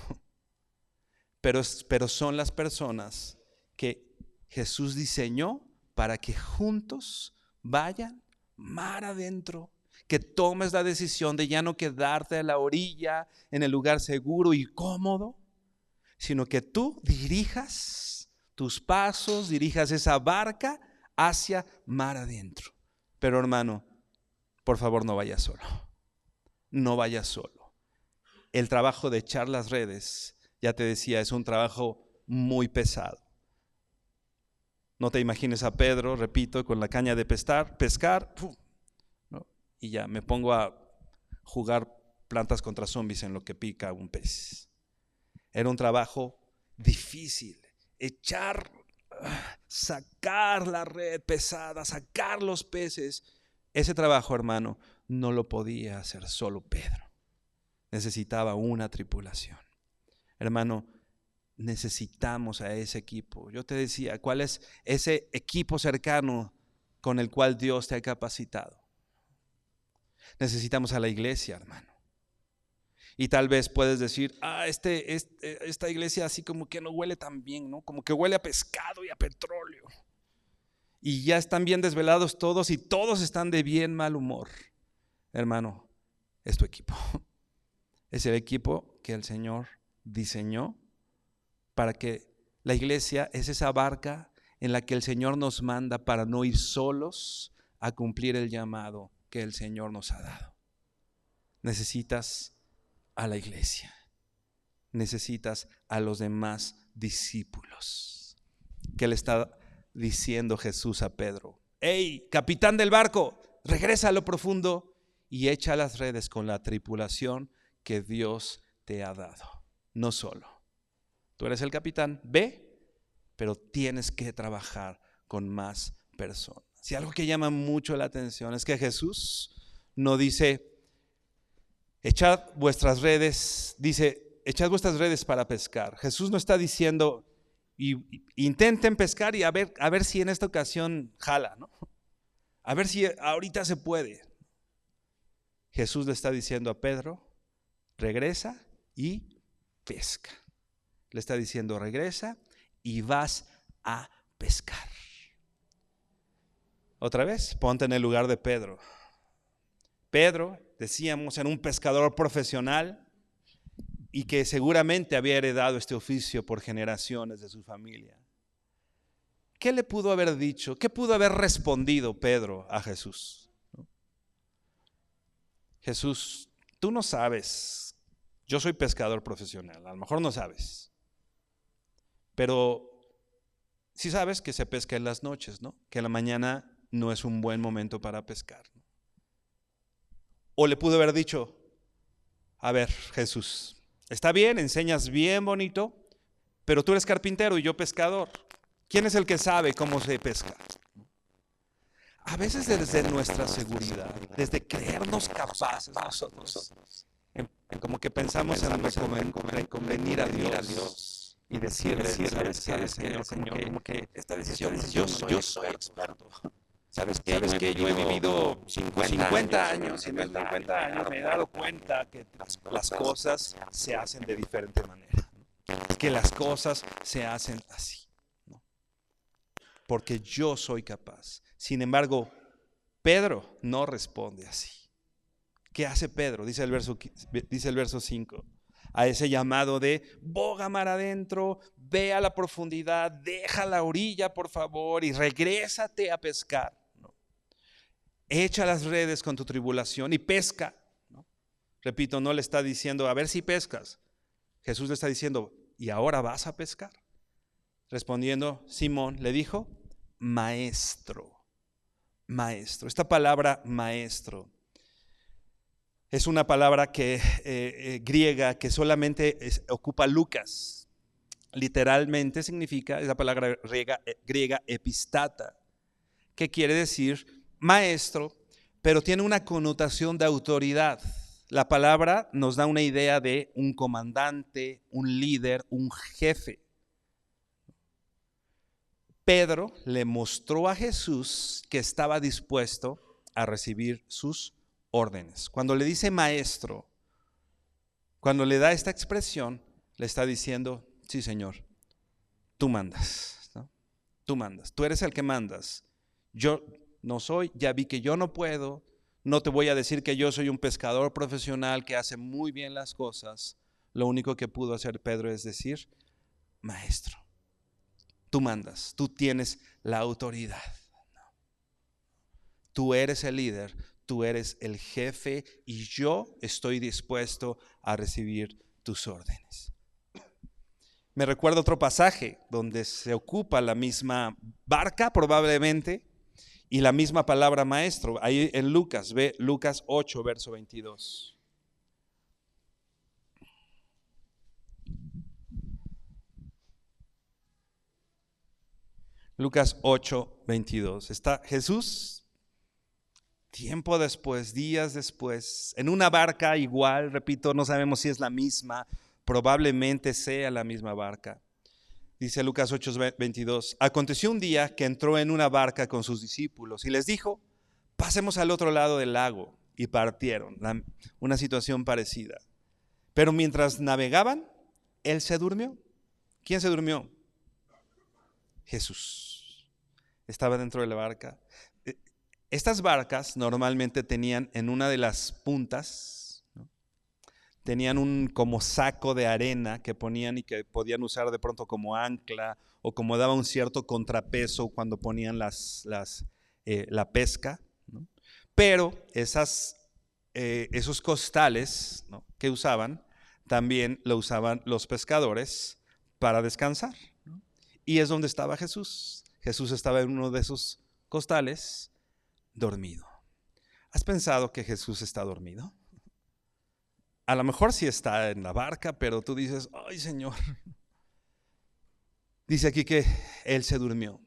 Pero son las personas que Jesús diseñó para que juntos vayan mar adentro, que tomes la decisión de ya no quedarte a la orilla, en el lugar seguro y cómodo, sino que tú dirijas tus pasos, dirijas esa barca hacia mar adentro. Pero hermano, por favor no vayas solo, no vayas solo. El trabajo de echar las redes, ya te decía, es un trabajo muy pesado. No te imagines a Pedro, repito, con la caña de pescar, ¿no? Y ya me pongo a jugar plantas contra zombies en lo que pica un pez. Era un trabajo difícil, sacar la red pesada, sacar los peces. Ese trabajo, hermano, no lo podía hacer solo Pedro. necesitaba una tripulación. Hermano, necesitamos a ese equipo. Yo te decía, ¿cuál es ese equipo cercano con el cual Dios te ha capacitado? Necesitamos a la iglesia, hermano. Y tal vez puedes decir, esta iglesia así como que no huele tan bien, ¿no? Como que huele a pescado y a petróleo. Y ya están bien desvelados todos y todos están de bien mal humor. Hermano, es tu equipo. Es el equipo que el Señor diseñó para que la iglesia es esa barca en la que el Señor nos manda para no ir solos a cumplir el llamado que el Señor nos ha dado. Necesitas a la iglesia. Necesitas a los demás discípulos. ¿Qué le está diciendo Jesús a Pedro? ¡Hey, capitán del barco! Regresa a lo profundo y echa las redes con la tripulación que Dios te ha dado. No solo. Tú eres el capitán, ve, pero tienes que trabajar con más personas. Y algo que llama mucho la atención es que Jesús no dice, echad vuestras redes para pescar. Jesús no está diciendo, intenten pescar y a ver si en esta ocasión jala, ¿no? A ver si ahorita se puede. Jesús le está diciendo a Pedro, regresa y pesca. Le está diciendo, regresa y vas a pescar. Otra vez, ponte en el lugar de Pedro. Pedro, decíamos, era un pescador profesional y que seguramente había heredado este oficio por generaciones de su familia. ¿Qué le pudo haber dicho? ¿Qué pudo haber respondido Pedro a Jesús? Jesús, tú no sabes, yo soy pescador profesional, a lo mejor no sabes, pero sí sabes que se pesca en las noches, ¿no? Que en la mañana no es un buen momento para pescar, ¿no? O le pudo haber dicho, a ver, Jesús, está bien, enseñas bien bonito, pero tú eres carpintero y yo pescador. ¿Quién es el que sabe cómo se pesca? A veces desde nuestra seguridad, desde creernos capaces nosotros, como que pensamos en convenir a Dios y decirle, Señor, como que esta decisión, yo soy experto. ¿Sabes qué? Yo he vivido 50 años y en esos 50 años me he dado cuenta que las cosas se hacen de diferente manera. Que las cosas se hacen así, ¿no? Porque yo soy capaz. Sin embargo, Pedro no responde así. ¿Qué hace Pedro? Dice el verso 5. A ese llamado de boga mar adentro, ve a la profundidad, deja la orilla por favor y regrésate a pescar, ¿no? Echa las redes con tu tribulación y pesca, ¿no? Repito, no le está diciendo a ver si pescas. Jesús le está diciendo, ¿y ahora vas a pescar? Respondiendo, Simón le dijo, maestro. Esta palabra maestro es una palabra griega que solamente ocupa Lucas. Literalmente significa, es la palabra griega epistata, que quiere decir maestro, pero tiene una connotación de autoridad. La palabra nos da una idea de un comandante, un líder, un jefe. Pedro le mostró a Jesús que estaba dispuesto a recibir sus órdenes. Cuando le dice maestro, cuando le da esta expresión, le está diciendo, sí Señor, tú mandas, ¿no? Tú mandas, tú eres el que mandas. Yo no soy, ya vi que yo no puedo, no te voy a decir que yo soy un pescador profesional que hace muy bien las cosas. Lo único que pudo hacer Pedro es decir, maestro, tú mandas, tú tienes la autoridad. Tú eres el líder, tú eres el jefe y yo estoy dispuesto a recibir tus órdenes. Me recuerda otro pasaje donde se ocupa la misma barca probablemente y la misma palabra maestro. Ahí en Lucas, ve Lucas 8, verso 22. Lucas 8, 22. Está Jesús tiempo después, días después, en una barca igual, repito, no sabemos si es la misma, probablemente sea la misma barca. Dice Lucas 8:22, aconteció un día que entró en una barca con sus discípulos y les dijo, pasemos al otro lado del lago, y partieron. Una situación parecida. Pero mientras navegaban, él se durmió. ¿Quién se durmió? Jesús. Estaba dentro de la barca. Estas barcas normalmente tenían en una de las puntas, ¿no?, tenían un como saco de arena que ponían y que podían usar de pronto como ancla o como daba un cierto contrapeso cuando ponían la pesca, ¿no? Pero esos costales, ¿no?, que usaban, también lo usaban los pescadores para descansar, ¿no? Y es donde estaba Jesús. Jesús estaba en uno de esos costales, dormido. ¿Has pensado que Jesús está dormido? A lo mejor sí está en la barca, pero tú dices, ay, Señor. Dice aquí que él se durmió.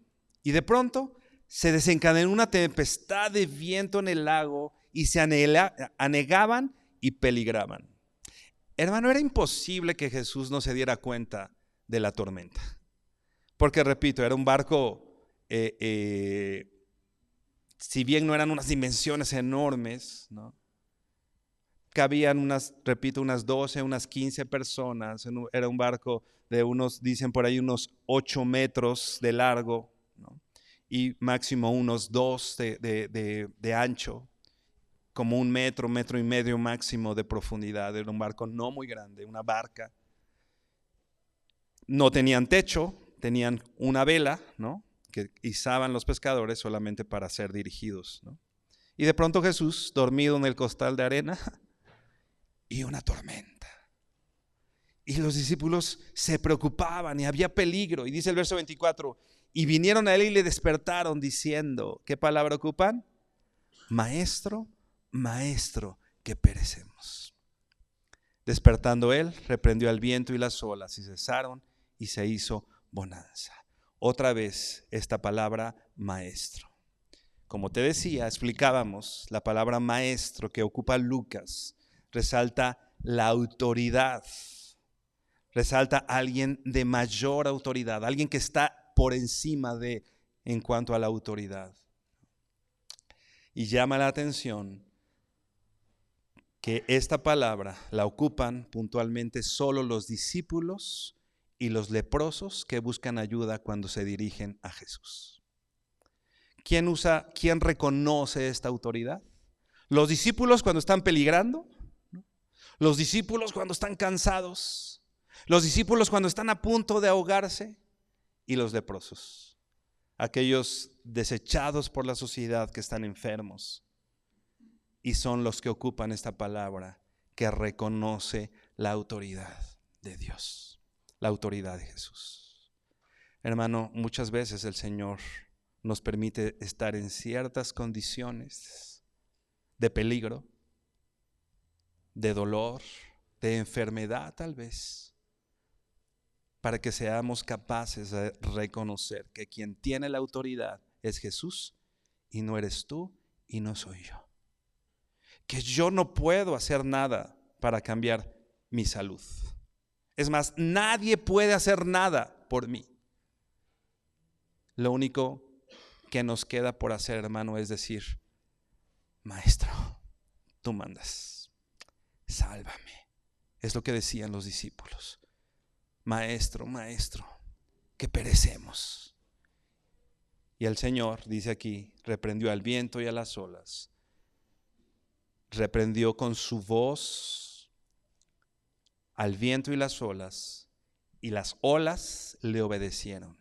Y de pronto se desencadenó una tempestad de viento en el lago y se anegaban y peligraban. Hermano, era imposible que Jesús no se diera cuenta de la tormenta. Porque, repito, era un barco, si bien no eran unas dimensiones enormes, ¿no?, cabían unas 12, unas 15 personas. Era un barco de dicen por ahí, unos 8 metros de largo, ¿no?, y máximo unos 2 de ancho, como 1 metro, 1,5 metros máximo de profundidad. Era un barco no muy grande, una barca. No tenían techo, tenían una vela, ¿no?, que izaban los pescadores solamente para ser dirigidos, ¿no? Y de pronto Jesús, dormido en el costal de arena, y una tormenta. Y los discípulos se preocupaban y había peligro. Y dice el verso 24, y vinieron a él y le despertaron diciendo, ¿qué palabra ocupan? Maestro, maestro, que perecemos. Despertando él, reprendió al viento y las olas y cesaron y se hizo bonanza. Otra vez esta palabra maestro. Como te decía, explicábamos, la palabra maestro que ocupa Lucas resalta la autoridad, resalta a alguien de mayor autoridad, alguien que está por encima en cuanto a la autoridad. Y llama la atención que esta palabra la ocupan puntualmente solo los discípulos y los leprosos que buscan ayuda cuando se dirigen a Jesús. ¿Quién reconoce esta autoridad? Los discípulos cuando están peligrando, ¿no?, los discípulos cuando están cansados, los discípulos cuando están a punto de ahogarse, y los leprosos, aquellos desechados por la sociedad que están enfermos, y son los que ocupan esta palabra que reconoce la autoridad de Dios, la autoridad de Jesús. Hermano, muchas veces el Señor nos permite estar en ciertas condiciones de peligro, de dolor, de enfermedad tal vez, para que seamos capaces de reconocer que quien tiene la autoridad es Jesús y no eres tú y no soy yo. Que yo no puedo hacer nada para cambiar mi salud. Es más, nadie puede hacer nada por mí. Lo único que nos queda por hacer, hermano, es decir, maestro, tú mandas, sálvame. Es lo que decían los discípulos. Maestro, maestro, que perecemos. Y el Señor, dice aquí, reprendió al viento y a las olas. Reprendió con su voz al viento y las olas le obedecieron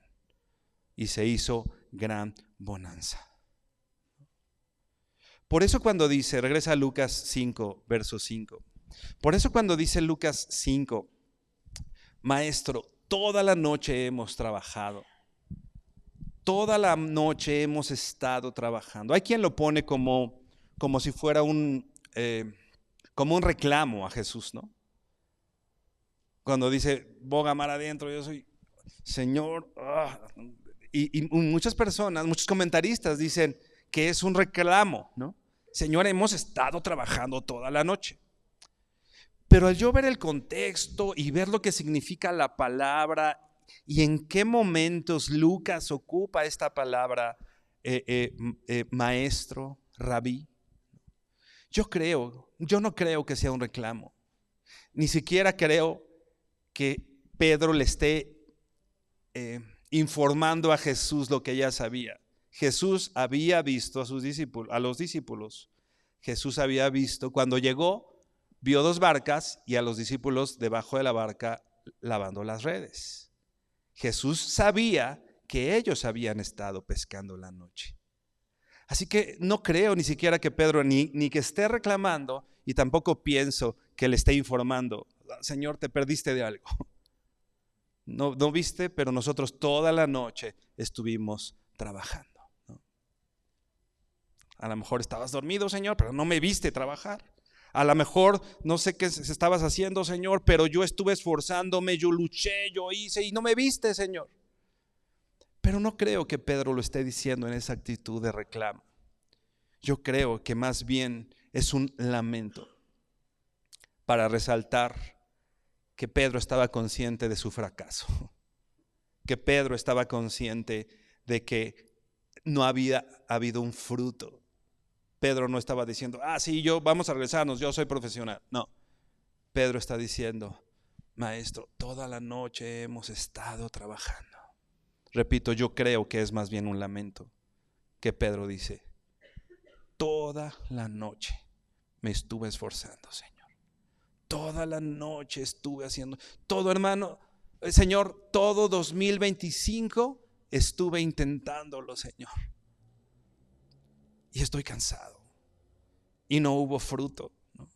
y se hizo gran bonanza. Por eso cuando dice, regresa a Lucas 5, verso 5. Por eso cuando dice Lucas 5, maestro, toda la noche hemos trabajado. Toda la noche hemos estado trabajando. Hay quien lo pone como si fuera como un reclamo a Jesús, ¿no? Cuando dice, boga mar adentro, yo soy Señor. Y muchas personas, muchos comentaristas dicen que es un reclamo, ¿no? Señor, hemos estado trabajando toda la noche. Pero al yo ver el contexto y ver lo que significa la palabra y en qué momentos Lucas ocupa esta palabra, maestro, rabí, yo no creo que sea un reclamo. Ni siquiera creo que Pedro le esté informando a Jesús lo que ya sabía. Jesús había visto a los discípulos. Jesús había visto cuando llegó, vio 2 barcas y a los discípulos debajo de la barca lavando las redes. Jesús sabía que ellos habían estado pescando la noche. Así que no creo ni siquiera que Pedro ni que esté reclamando, y tampoco pienso que le esté informando: Señor, te perdiste de algo. No viste, pero nosotros toda la noche estuvimos trabajando, ¿no? A lo mejor estabas dormido, Señor, pero no me viste trabajar. A lo mejor no sé qué estabas haciendo, Señor, pero yo estuve esforzándome, yo luché, yo hice y no me viste, Señor. Pero no creo que Pedro lo esté diciendo en esa actitud de reclamo. Yo creo que más bien es un lamento para resaltar que Pedro estaba consciente de su fracaso, que Pedro estaba consciente de que no había habido un fruto. Pedro no estaba diciendo: sí, vamos a regresarnos, yo soy profesional. No, Pedro está diciendo: maestro, toda la noche hemos estado trabajando. Repito, yo creo que es más bien un lamento, que Pedro dice: toda la noche me estuve esforzando, Señor. Toda la noche estuve haciendo todo, hermano. Señor, todo 2025 estuve intentándolo, Señor. Y estoy cansado. Y no hubo fruto, ¿no?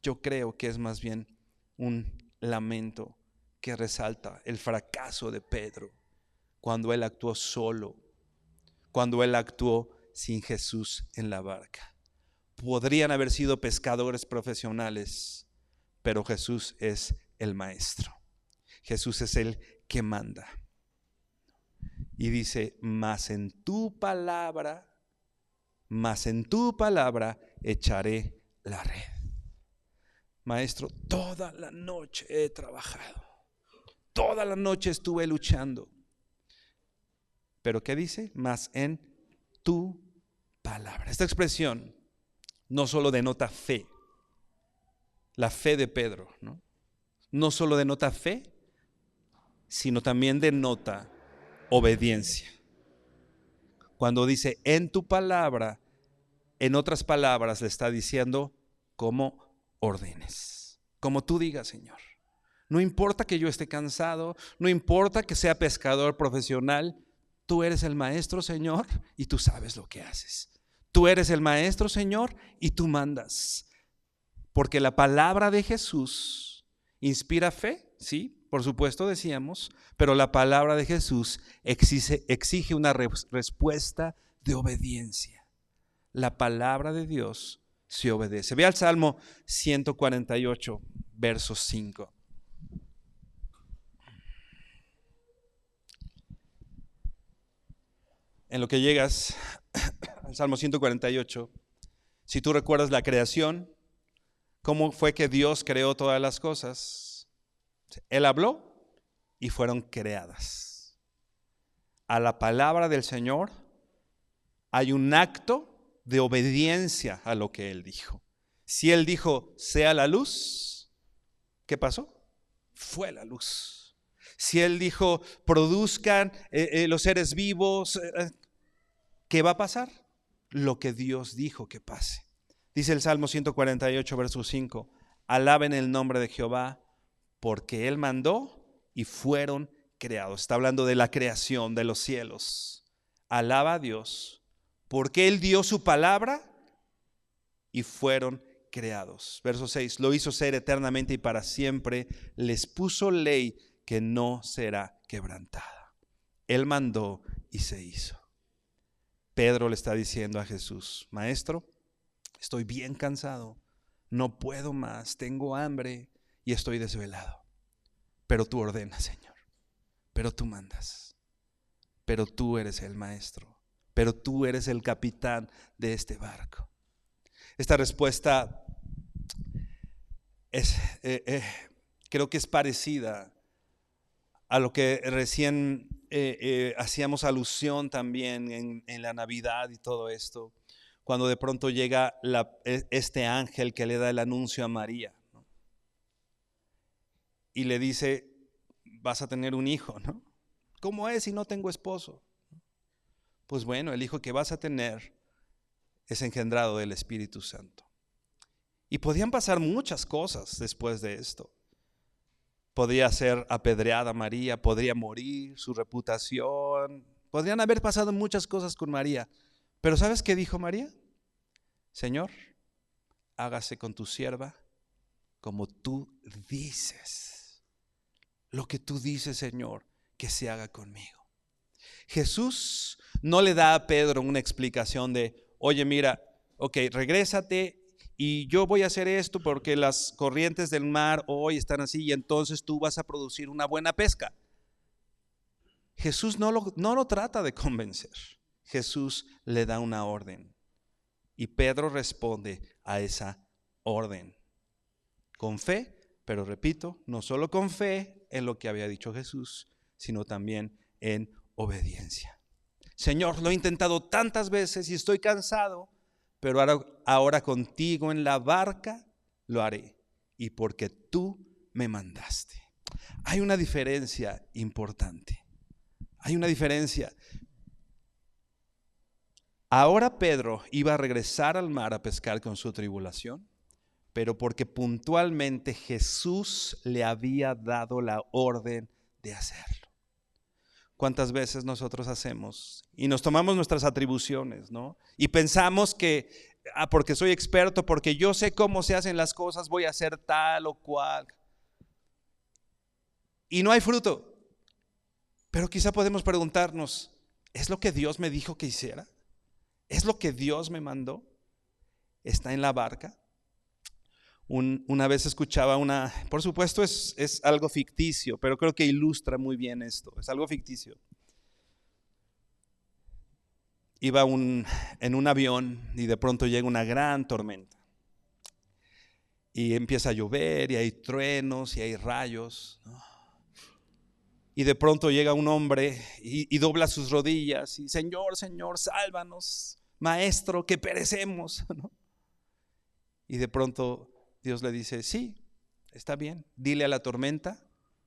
Yo creo que es más bien un lamento que resalta el fracaso de Pedro cuando él actuó solo, cuando él actuó sin Jesús en la barca. Podrían haber sido pescadores profesionales, pero Jesús es el maestro. Jesús es el que manda. Y dice: más en tu palabra echaré la red. Maestro, toda la noche he trabajado, toda la noche estuve luchando. Pero ¿qué dice? Más en tu palabra. Esta expresión no solo denota fe, la fe de Pedro, ¿no? No solo denota fe, sino también denota obediencia. Cuando dice en tu palabra, en otras palabras le está diciendo: como ordenes, como tú digas, Señor. No importa que yo esté cansado, no importa que sea pescador profesional, tú eres el maestro, Señor, y tú sabes lo que haces. Tú eres el maestro, Señor, y tú mandas. Porque la palabra de Jesús inspira fe, sí, por supuesto decíamos, pero la palabra de Jesús exige una respuesta de obediencia. La palabra de Dios se obedece. Ve al Salmo 148, verso 5. En lo que llegas al Salmo 148, si tú recuerdas la creación, ¿cómo fue que Dios creó todas las cosas? Él habló y fueron creadas. A la palabra del Señor hay un acto de obediencia a lo que Él dijo. Si Él dijo: sea la luz, ¿qué pasó? Fue la luz. Si Él dijo: produzcan los seres vivos, ¿qué va a pasar? Lo que Dios dijo que pase. Dice el Salmo 148, verso 5: alaben el nombre de Jehová, porque Él mandó y fueron creados. Está hablando de la creación de los cielos. Alaba a Dios, porque Él dio su palabra y fueron creados. Verso 6: lo hizo ser eternamente y para siempre, les puso ley que no será quebrantada. Él mandó y se hizo. Pedro le está diciendo a Jesús: maestro, estoy bien cansado, no puedo más, tengo hambre y estoy desvelado. Pero tú ordenas, Señor, pero tú mandas, pero tú eres el maestro, pero tú eres el capitán de este barco. Esta respuesta es, creo que es parecida a lo que recién hacíamos alusión también en la Navidad y todo esto, cuando de pronto llega este ángel que le da el anuncio a María, ¿no? Y le dice, vas a tener un hijo, ¿no? ¿Cómo es si no tengo esposo? Pues bueno, el hijo que vas a tener es engendrado del Espíritu Santo. Y podían pasar muchas cosas después de esto. Podría ser apedreada María, podría morir, su reputación. Podrían haber pasado muchas cosas con María. Pero ¿sabes qué dijo María? Señor, hágase con tu sierva como tú dices. Lo que tú dices, Señor, que se haga conmigo. Jesús no le da a Pedro una explicación de, oye, mira, ok, regrésate y yo voy a hacer esto porque las corrientes del mar hoy están así y entonces tú vas a producir una buena pesca. Jesús no lo trata de convencer. Jesús le da una orden y Pedro responde a esa orden con fe, pero repito, no solo con fe en lo que había dicho Jesús, sino también en obediencia. Señor, lo he intentado tantas veces y estoy cansado, pero ahora contigo en la barca lo haré, y porque tú me mandaste. Hay una diferencia importante. Hay una diferencia. Ahora Pedro iba a regresar al mar a pescar con su tribulación, pero porque puntualmente Jesús le había dado la orden de hacerlo. ¿Cuántas veces nosotros hacemos y nos tomamos nuestras atribuciones, ¿no? Y pensamos que, porque soy experto, porque yo sé cómo se hacen las cosas, voy a hacer tal o cual. Y no hay fruto. Pero quizá podemos preguntarnos, ¿es lo que Dios me dijo que hiciera? ¿Es lo que Dios me mandó? ¿Está en la barca? Una vez escuchaba por supuesto es algo ficticio, pero creo que ilustra muy bien esto, es algo ficticio. Iba en un avión y de pronto llega una gran tormenta. Y empieza a llover y hay truenos y hay rayos, ¿no? Y de pronto llega un hombre y dobla sus rodillas y Señor, Señor, sálvanos, Maestro, que perecemos, ¿no? Y de pronto Dios le dice, sí, está bien, dile a la tormenta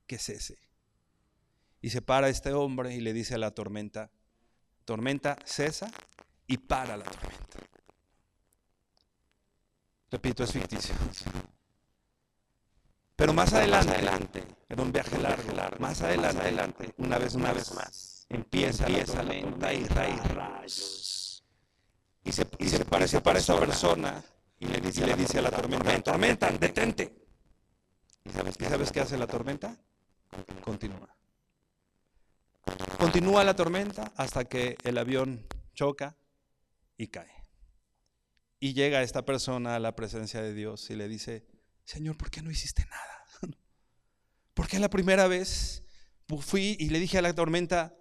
que cese. Y se para este hombre y le dice a la tormenta, tormenta, cesa, y para la tormenta. Repito, es ficticio. Pero más adelante, en un viaje largo, más adelante, una vez más, empieza la tormenta y rayos. Y se parece para esa persona y le dice a la tormenta, tormenta, detente. ¿Y sabes qué hace la tormenta? Continúa. Continúa la tormenta hasta que el avión choca y cae. Y llega esta persona a la presencia de Dios y le dice, Señor, ¿por qué no hiciste nada? ¿Por qué la primera vez fui y le dije a la tormenta,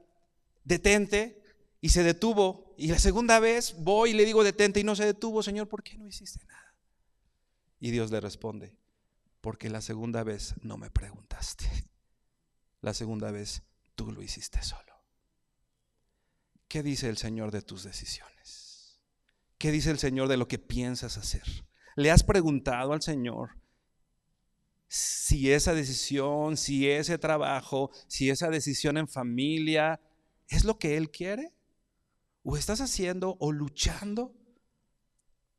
detente, y se detuvo? Y la segunda vez voy y le digo, detente, y no se detuvo. Señor, ¿por qué no hiciste nada? Y Dios le responde, porque la segunda vez no me preguntaste. La segunda vez tú lo hiciste solo. ¿Qué dice el Señor de tus decisiones? ¿Qué dice el Señor de lo que piensas hacer? ¿Le has preguntado al Señor si esa decisión, si ese trabajo, si esa decisión en familia es lo que Él quiere? ¿O estás haciendo o luchando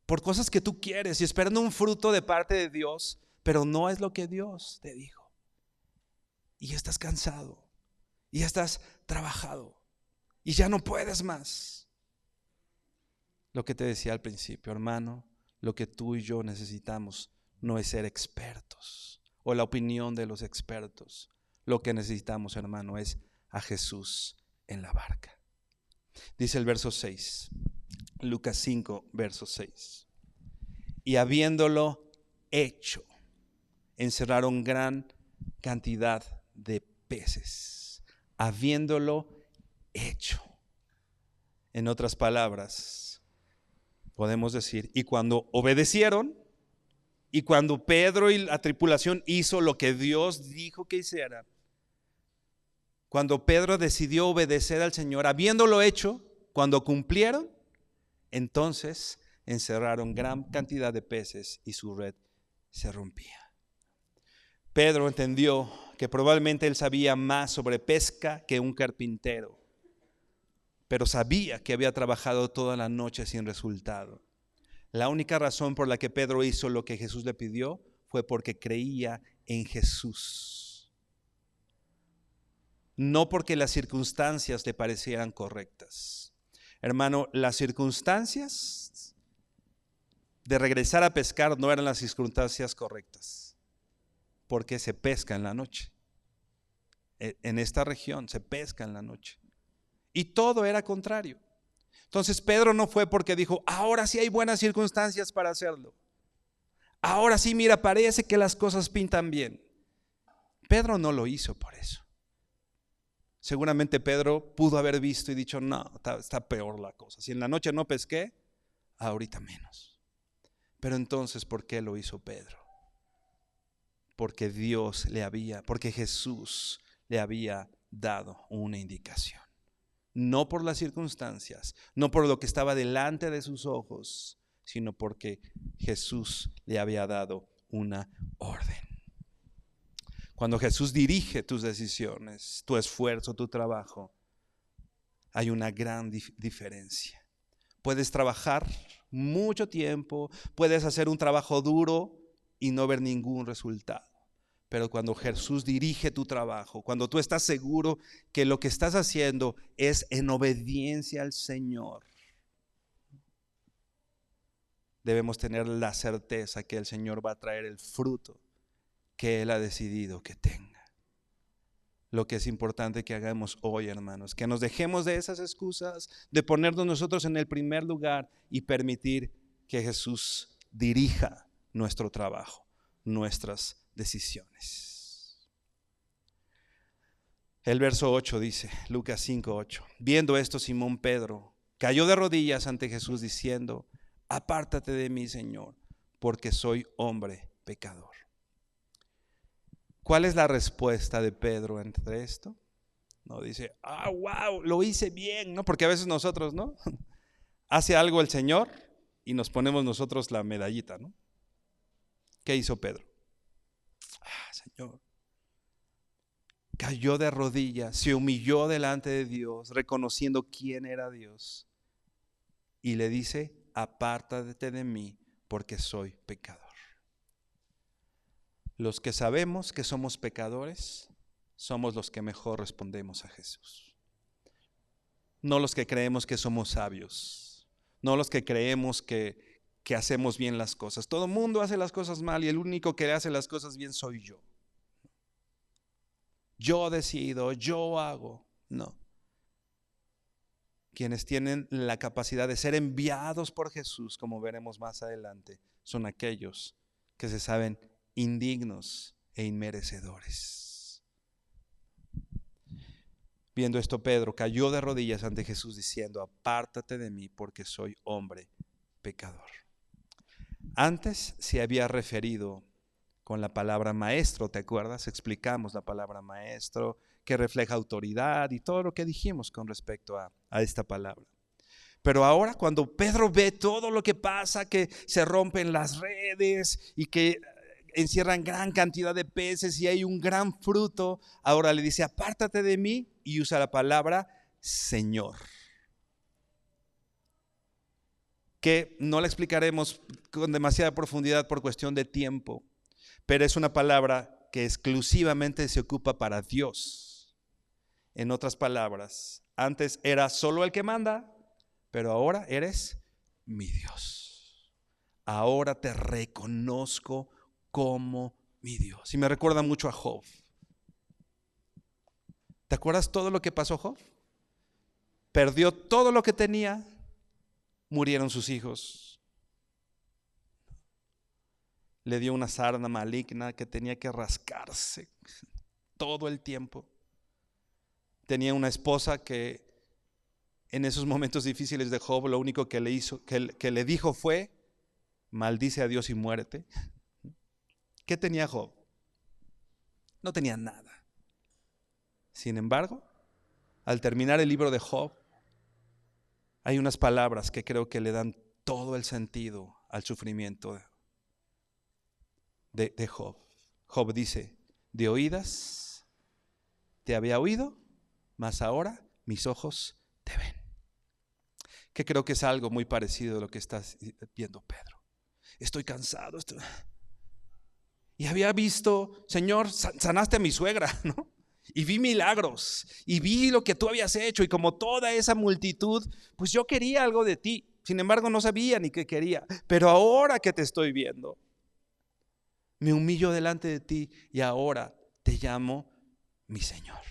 por cosas que tú quieres y esperando un fruto de parte de Dios, pero no es lo que Dios te dijo? Y estás cansado, y estás trabajado, y ya no puedes más. Lo que te decía al principio, hermano, lo que tú y yo necesitamos no es ser expertos o la opinión de los expertos. Lo que necesitamos, hermano, es a Jesús en la barca. Dice el verso 6, Lucas 5, verso 6. Y habiéndolo hecho, encerraron gran cantidad de peces. Habiéndolo hecho. En otras palabras, podemos decir. Y cuando obedecieron, y cuando Pedro y la tripulación hizo lo que Dios dijo que hiciera, cuando Pedro decidió obedecer al Señor, habiéndolo hecho, cuando cumplieron, entonces encerraron gran cantidad de peces y su red se rompía. Pedro entendió que probablemente él sabía más sobre pesca que un carpintero, pero sabía que había trabajado toda la noche sin resultado. La única razón por la que Pedro hizo lo que Jesús le pidió fue porque creía en Jesús, no porque las circunstancias le parecieran correctas. Hermano, las circunstancias de regresar a pescar no eran las circunstancias correctas, porque se pesca en la noche. En esta región se pesca en la noche. Y todo era contrario. Entonces Pedro no fue porque dijo, ahora sí hay buenas circunstancias para hacerlo. Ahora sí, mira, parece que las cosas pintan bien. Pedro no lo hizo por eso. Seguramente Pedro pudo haber visto y dicho, no, está peor la cosa. Si en la noche no pesqué, ahorita menos. Pero entonces, ¿por qué lo hizo Pedro? Porque porque Jesús le había dado una indicación. No por las circunstancias, no por lo que estaba delante de sus ojos, sino porque Jesús le había dado una orden. Cuando Jesús dirige tus decisiones, tu esfuerzo, tu trabajo, hay una gran diferencia. Puedes trabajar mucho tiempo, puedes hacer un trabajo duro y no ver ningún resultado. Pero cuando Jesús dirige tu trabajo, cuando tú estás seguro que lo que estás haciendo es en obediencia al Señor, debemos tener la certeza que el Señor va a traer el fruto que Él ha decidido que tenga. Lo que es importante que hagamos hoy, hermanos, que nos dejemos de esas excusas, de ponernos nosotros en el primer lugar y permitir que Jesús dirija nuestro trabajo, nuestras decisiones. El verso 8 dice, Lucas 5:8, viendo esto, Simón Pedro cayó de rodillas ante Jesús diciendo, apártate de mí, Señor, porque soy hombre pecador. ¿Cuál es la respuesta de Pedro entre esto? No dice, wow, lo hice bien, ¿no? Porque a veces nosotros, ¿no? Hace algo el Señor y nos ponemos nosotros la medallita, ¿no? ¿Qué hizo Pedro? Señor, cayó de rodillas, se humilló delante de Dios, reconociendo quién era Dios, y le dice, apártate de mí, porque soy pecador. Los que sabemos que somos pecadores, somos los que mejor respondemos a Jesús. No los que creemos que somos sabios, no los que creemos que hacemos bien las cosas. Todo el mundo hace las cosas mal y el único que hace las cosas bien soy yo. Yo decido, yo hago. No. Quienes tienen la capacidad de ser enviados por Jesús, como veremos más adelante, son aquellos que se saben indignos e inmerecedores. Viendo esto, Pedro cayó de rodillas ante Jesús diciendo, apártate de mí porque soy hombre pecador. Antes se había referido con la palabra maestro, ¿te acuerdas? Explicamos la palabra maestro, que refleja autoridad y todo lo que dijimos con respecto a esta palabra. Pero ahora cuando Pedro ve todo lo que pasa, que se rompen las redes y que encierran gran cantidad de peces y hay un gran fruto, ahora le dice, apártate de mí, y usa la palabra Señor, que no la explicaremos con demasiada profundidad por cuestión de tiempo, pero es una palabra que exclusivamente se ocupa para Dios. En otras palabras, antes era solo el que manda, pero ahora eres mi Dios. Ahora te reconozco como mi Dios. Y me recuerda mucho a Job. ¿Te acuerdas todo lo que pasó Job? Perdió todo lo que tenía, murieron sus hijos. Le dio una sarna maligna que tenía que rascarse todo el tiempo. Tenía una esposa que en esos momentos difíciles de Job, lo único que le dijo fue: maldice a Dios y muérete. ¿Qué tenía Job? No tenía nada. Sin embargo, al terminar el libro de Job, hay unas palabras que creo que le dan todo el sentido al sufrimiento de Job. Job dice: de oídas te había oído, mas ahora mis ojos te ven. Que creo que es algo muy parecido a lo que está viendo Pedro. Estoy cansado. Y había visto, Señor, sanaste a mi suegra, ¿no? Y vi milagros, y vi lo que tú habías hecho, y como toda esa multitud, pues yo quería algo de ti. Sin embargo, no sabía ni qué quería. Pero ahora que te estoy viendo, me humillo delante de ti y ahora te llamo mi Señor,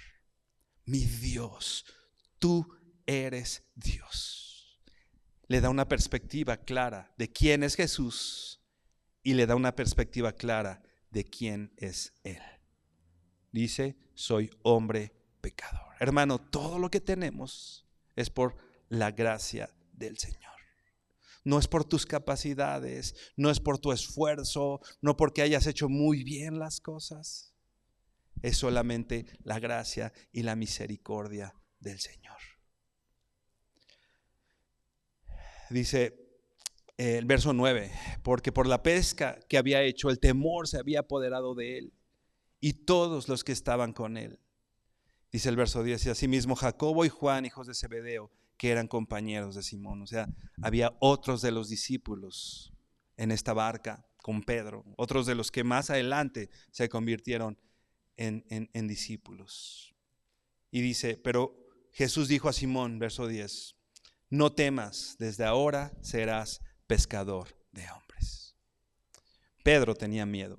mi Dios. Tú eres Dios. Le da una perspectiva clara de quién es Jesús y le da una perspectiva clara de quién es Él. Dice: soy hombre pecador. Hermano, todo lo que tenemos es por la gracia del Señor. No es por tus capacidades, no es por tu esfuerzo, no porque hayas hecho muy bien las cosas. Es solamente la gracia y la misericordia del Señor. Dice el verso 9: porque por la pesca que había hecho, el temor se había apoderado de él y todos los que estaban con él. Dice el verso 10: y asimismo Jacobo y Juan, hijos de Zebedeo, que eran compañeros de Simón. O sea, había otros de los discípulos en esta barca con Pedro, otros de los que más adelante se convirtieron en discípulos. Y dice: pero Jesús dijo a Simón, verso 10: no temas, desde ahora serás pescador de hombres. Pedro tenía miedo.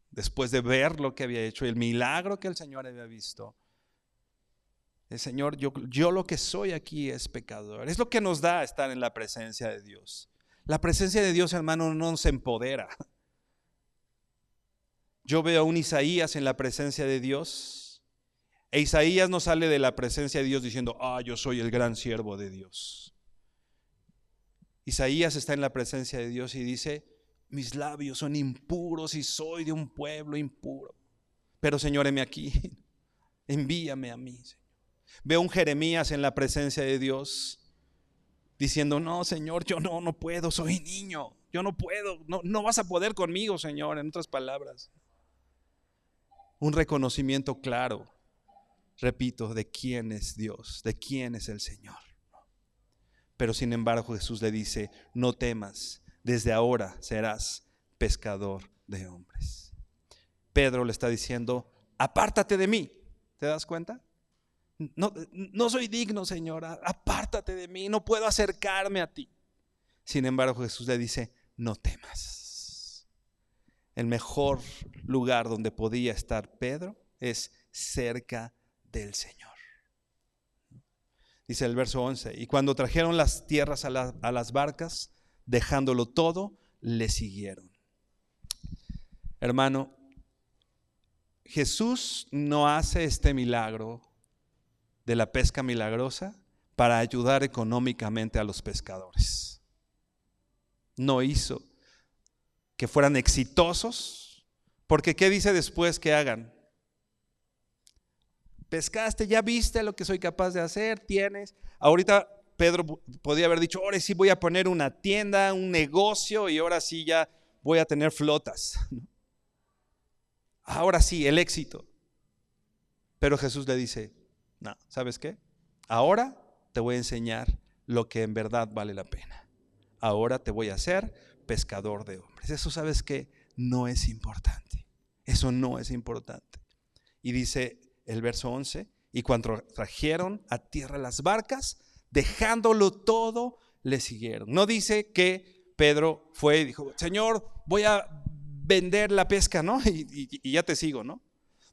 Después de ver lo que había hecho, el milagro que el Señor había visto, el Señor, yo lo que soy aquí es pecador. Es lo que nos da estar en la presencia de Dios. La presencia de Dios, hermano, no nos empodera. Yo veo a un Isaías en la presencia de Dios, e Isaías no sale de la presencia de Dios diciendo: yo soy el gran siervo de Dios. Isaías está en la presencia de Dios y dice: mis labios son impuros y soy de un pueblo impuro. Pero Señor, heme aquí, envíame a mí, Señor. Veo un Jeremías en la presencia de Dios diciendo: no, Señor, yo no puedo, soy niño, yo no puedo, no vas a poder conmigo, Señor. En otras palabras, un reconocimiento claro, repito, de quién es Dios, de quién es el Señor. Pero sin embargo Jesús le dice: no temas, desde ahora serás pescador de hombres. Pedro le está diciendo: apártate de mí. ¿Te das cuenta? No soy digno, Señor, apártate de mí, no puedo acercarme a ti. Sin embargo Jesús le dice: no temas. El mejor lugar donde podía estar Pedro es cerca del Señor. Dice el verso 11: y cuando trajeron las tierras a las barcas, dejándolo todo, le siguieron. Hermano, Jesús no hace este milagro de la pesca milagrosa para ayudar económicamente a los pescadores. No hizo que fueran exitosos, porque ¿qué dice después que hagan? Pescaste, ya viste lo que soy capaz de hacer, tienes. Ahorita Pedro podía haber dicho: ahora sí voy a poner una tienda, un negocio, y ahora sí ya voy a tener flotas. Ahora sí, el éxito. Pero Jesús le dice: no, ¿sabes qué? Ahora te voy a enseñar lo que en verdad vale la pena. Ahora te voy a hacer pescador de hombres. Eso, ¿sabes qué? No es importante. Eso no es importante. Y dice el verso 11: y cuando trajeron a tierra las barcas, dejándolo todo, le siguieron. No dice que Pedro fue y dijo: Señor, voy a vender la pesca, ¿no? Y ya te sigo, ¿no?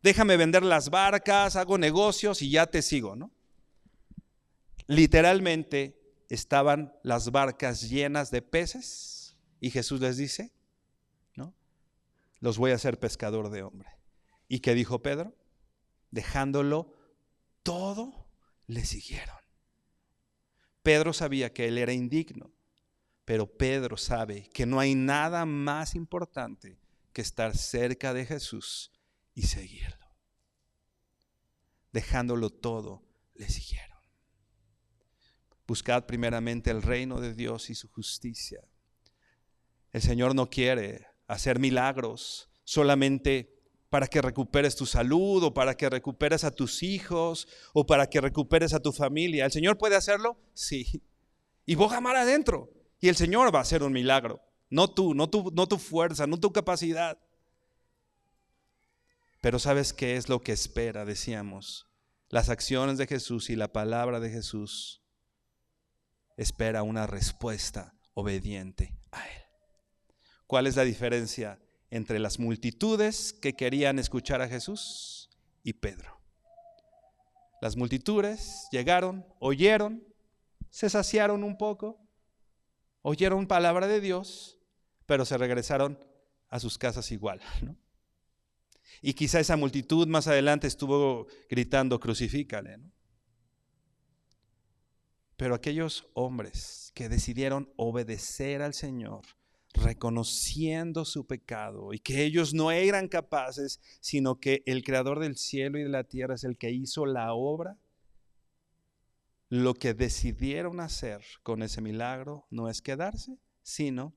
Déjame vender las barcas, hago negocios y ya te sigo, ¿no? Literalmente estaban las barcas llenas de peces y Jesús les dice: ¿no? Los voy a hacer pescador de hombre. ¿Y qué dijo Pedro? Dejándolo todo, le siguieron. Pedro sabía que él era indigno, pero Pedro sabe que no hay nada más importante que estar cerca de Jesús y seguirlo. Dejándolo todo, le siguieron. Buscad primeramente el reino de Dios y su justicia. El Señor no quiere hacer milagros solamente para que recuperes tu salud o para que recuperes a tus hijos o para que recuperes a tu familia. ¿El Señor puede hacerlo? Sí. Y boga mar adentro. Y el Señor va a hacer un milagro. No tú, no tu fuerza, no tu capacidad. Pero ¿sabes qué es lo que espera? Decíamos, las acciones de Jesús y la palabra de Jesús espera una respuesta obediente a Él. ¿Cuál es la diferencia entre las multitudes que querían escuchar a Jesús y Pedro? Las multitudes llegaron, oyeron, se saciaron un poco, oyeron palabra de Dios, pero se regresaron a sus casas igual, ¿no? Y quizá esa multitud más adelante estuvo gritando, crucifícale, ¿no? Pero aquellos hombres que decidieron obedecer al Señor, reconociendo su pecado y que ellos no eran capaces, sino que el Creador del cielo y de la tierra es el que hizo la obra, lo que decidieron hacer con ese milagro no es quedarse, sino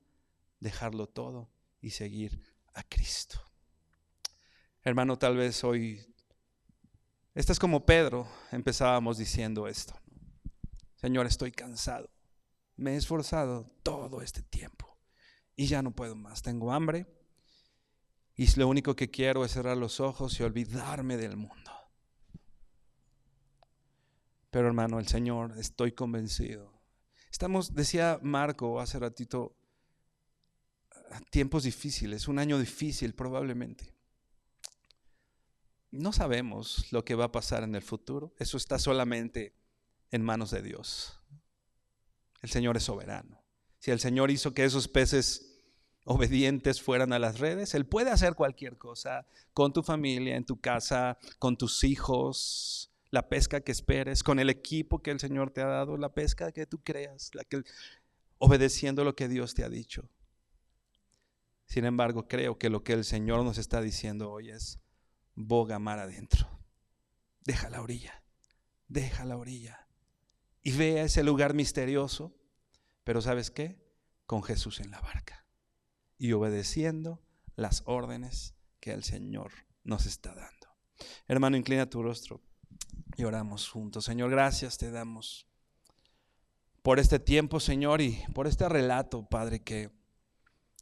dejarlo todo y seguir a Cristo. Hermano, tal vez hoy estás como Pedro, empezábamos diciendo esto. Señor, estoy cansado, me he esforzado todo este tiempo y ya no puedo más, tengo hambre y lo único que quiero es cerrar los ojos y olvidarme del mundo. Pero hermano, el Señor, estoy convencido. Decía Marco hace ratito, tiempos difíciles, un año difícil probablemente. No sabemos lo que va a pasar en el futuro, eso está solamente en manos de Dios. El Señor es soberano. Si el Señor hizo que esos peces obedientes fueran a las redes, Él puede hacer cualquier cosa con tu familia, en tu casa, con tus hijos, la pesca que esperes, con el equipo que el Señor te ha dado, la pesca que tú creas, obedeciendo lo que Dios te ha dicho. Sin embargo, creo que lo que el Señor nos está diciendo hoy es: boga mar adentro, deja la orilla y ve a ese lugar misterioso, pero ¿sabes qué? Con Jesús en la barca y obedeciendo las órdenes que el Señor nos está dando. Hermano, inclina tu rostro y oramos juntos. Señor, gracias te damos por este tiempo, Señor, y por este relato, Padre, que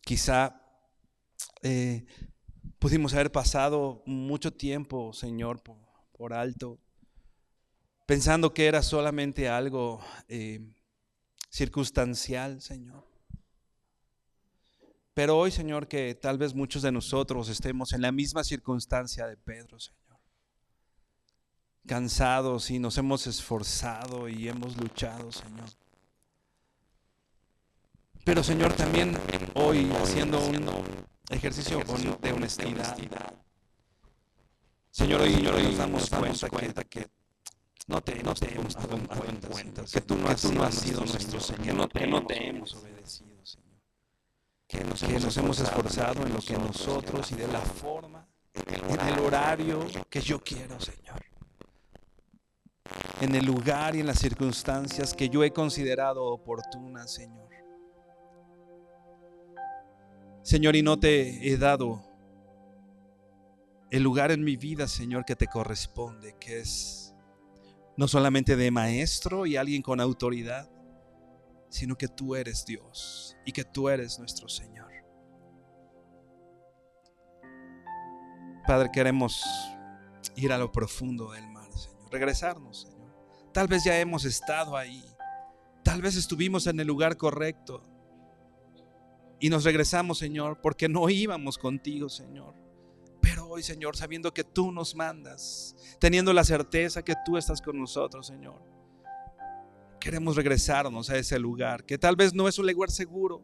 quizá pudimos haber pasado mucho tiempo, Señor, por alto, pensando que era solamente algo circunstancial, Señor. Pero hoy, Señor, que tal vez muchos de nosotros estemos en la misma circunstancia de Pedro, Señor. Cansados y nos hemos esforzado y hemos luchado, Señor. Pero, Señor, también hoy haciendo un ejercicio de honestidad. Señor, hoy nos damos cuenta que no te hemos dado en cuenta, que tú no has sido nuestro Señor, que no te hemos obedecido, Señor. Que nos hemos esforzado en lo que nosotros y de la forma, en el horario que yo quiero, Señor. En el lugar y en las circunstancias que yo he considerado oportunas, Señor. Señor, y no te he dado el lugar en mi vida, Señor, que te corresponde, que es no solamente de maestro y alguien con autoridad, sino que tú eres Dios y que tú eres nuestro Señor. Padre, queremos ir a lo profundo del mar, Señor, regresarnos, Señor. Tal vez ya hemos estado ahí, tal vez estuvimos en el lugar correcto y nos regresamos, Señor, porque no íbamos contigo, Señor. Pero hoy, Señor, sabiendo que tú nos mandas, teniendo la certeza que tú estás con nosotros, Señor, queremos regresarnos a ese lugar, que tal vez no es un lugar seguro,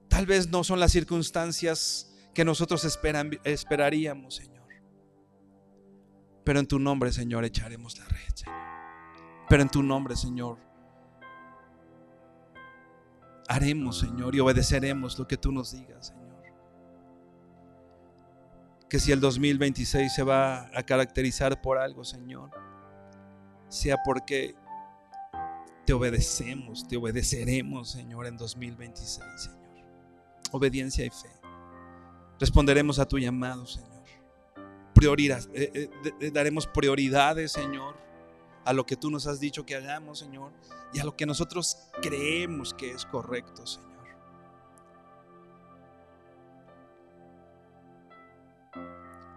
tal vez no son las circunstancias que nosotros esperaríamos, Señor. Pero en tu nombre, Señor, echaremos la red, Señor. Pero en tu nombre, Señor, haremos, Señor, y obedeceremos lo que tú nos digas, Señor. Que si el 2026 se va a caracterizar por algo, Señor, sea porque te obedecemos, te obedeceremos, Señor, en 2026, Señor. Obediencia y fe. Responderemos a tu llamado, Señor. Daremos prioridades, Señor, a lo que tú nos has dicho que hagamos, Señor, y a lo que nosotros creemos que es correcto, Señor.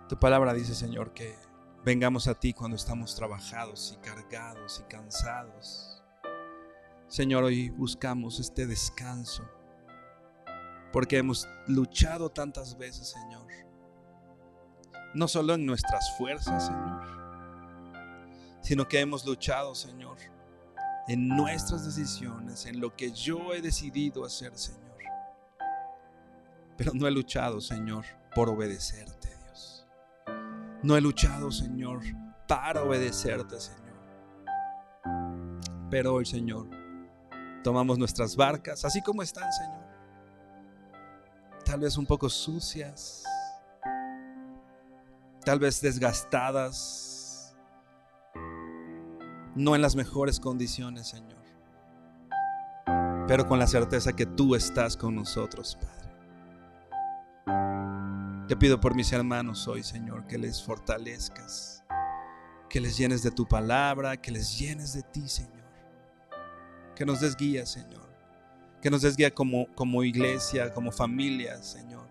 Tu palabra dice, Señor, que vengamos a ti cuando estamos trabajados y cargados y cansados. Señor, hoy buscamos este descanso porque hemos luchado tantas veces, Señor. No solo en nuestras fuerzas, Señor, sino que hemos luchado, Señor, en nuestras decisiones, en lo que yo he decidido hacer, Señor. Pero no he luchado, Señor, por obedecerte, Dios. No he luchado, Señor, para obedecerte, Señor. Pero hoy, Señor, tomamos nuestras barcas, así como están, Señor. Tal vez un poco sucias, tal vez desgastadas, no en las mejores condiciones, Señor, pero con la certeza que tú estás con nosotros, Padre. Te pido por mis hermanos hoy, Señor, que les fortalezcas, que les llenes de tu palabra, que les llenes de ti, Señor, que nos des guía, Señor, que nos des guía como iglesia, como familia, Señor,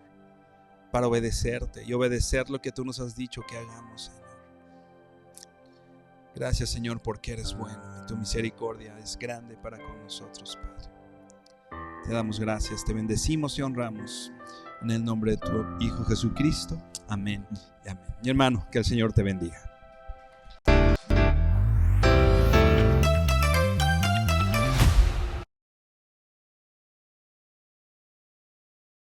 para obedecerte y obedecer lo que tú nos has dicho que hagamos, Señor. Gracias, Señor, porque eres bueno y tu misericordia es grande para con nosotros, Padre. Te damos gracias, te bendecimos y honramos en el nombre de tu Hijo Jesucristo. Amén y amén. Mi hermano, que el Señor te bendiga.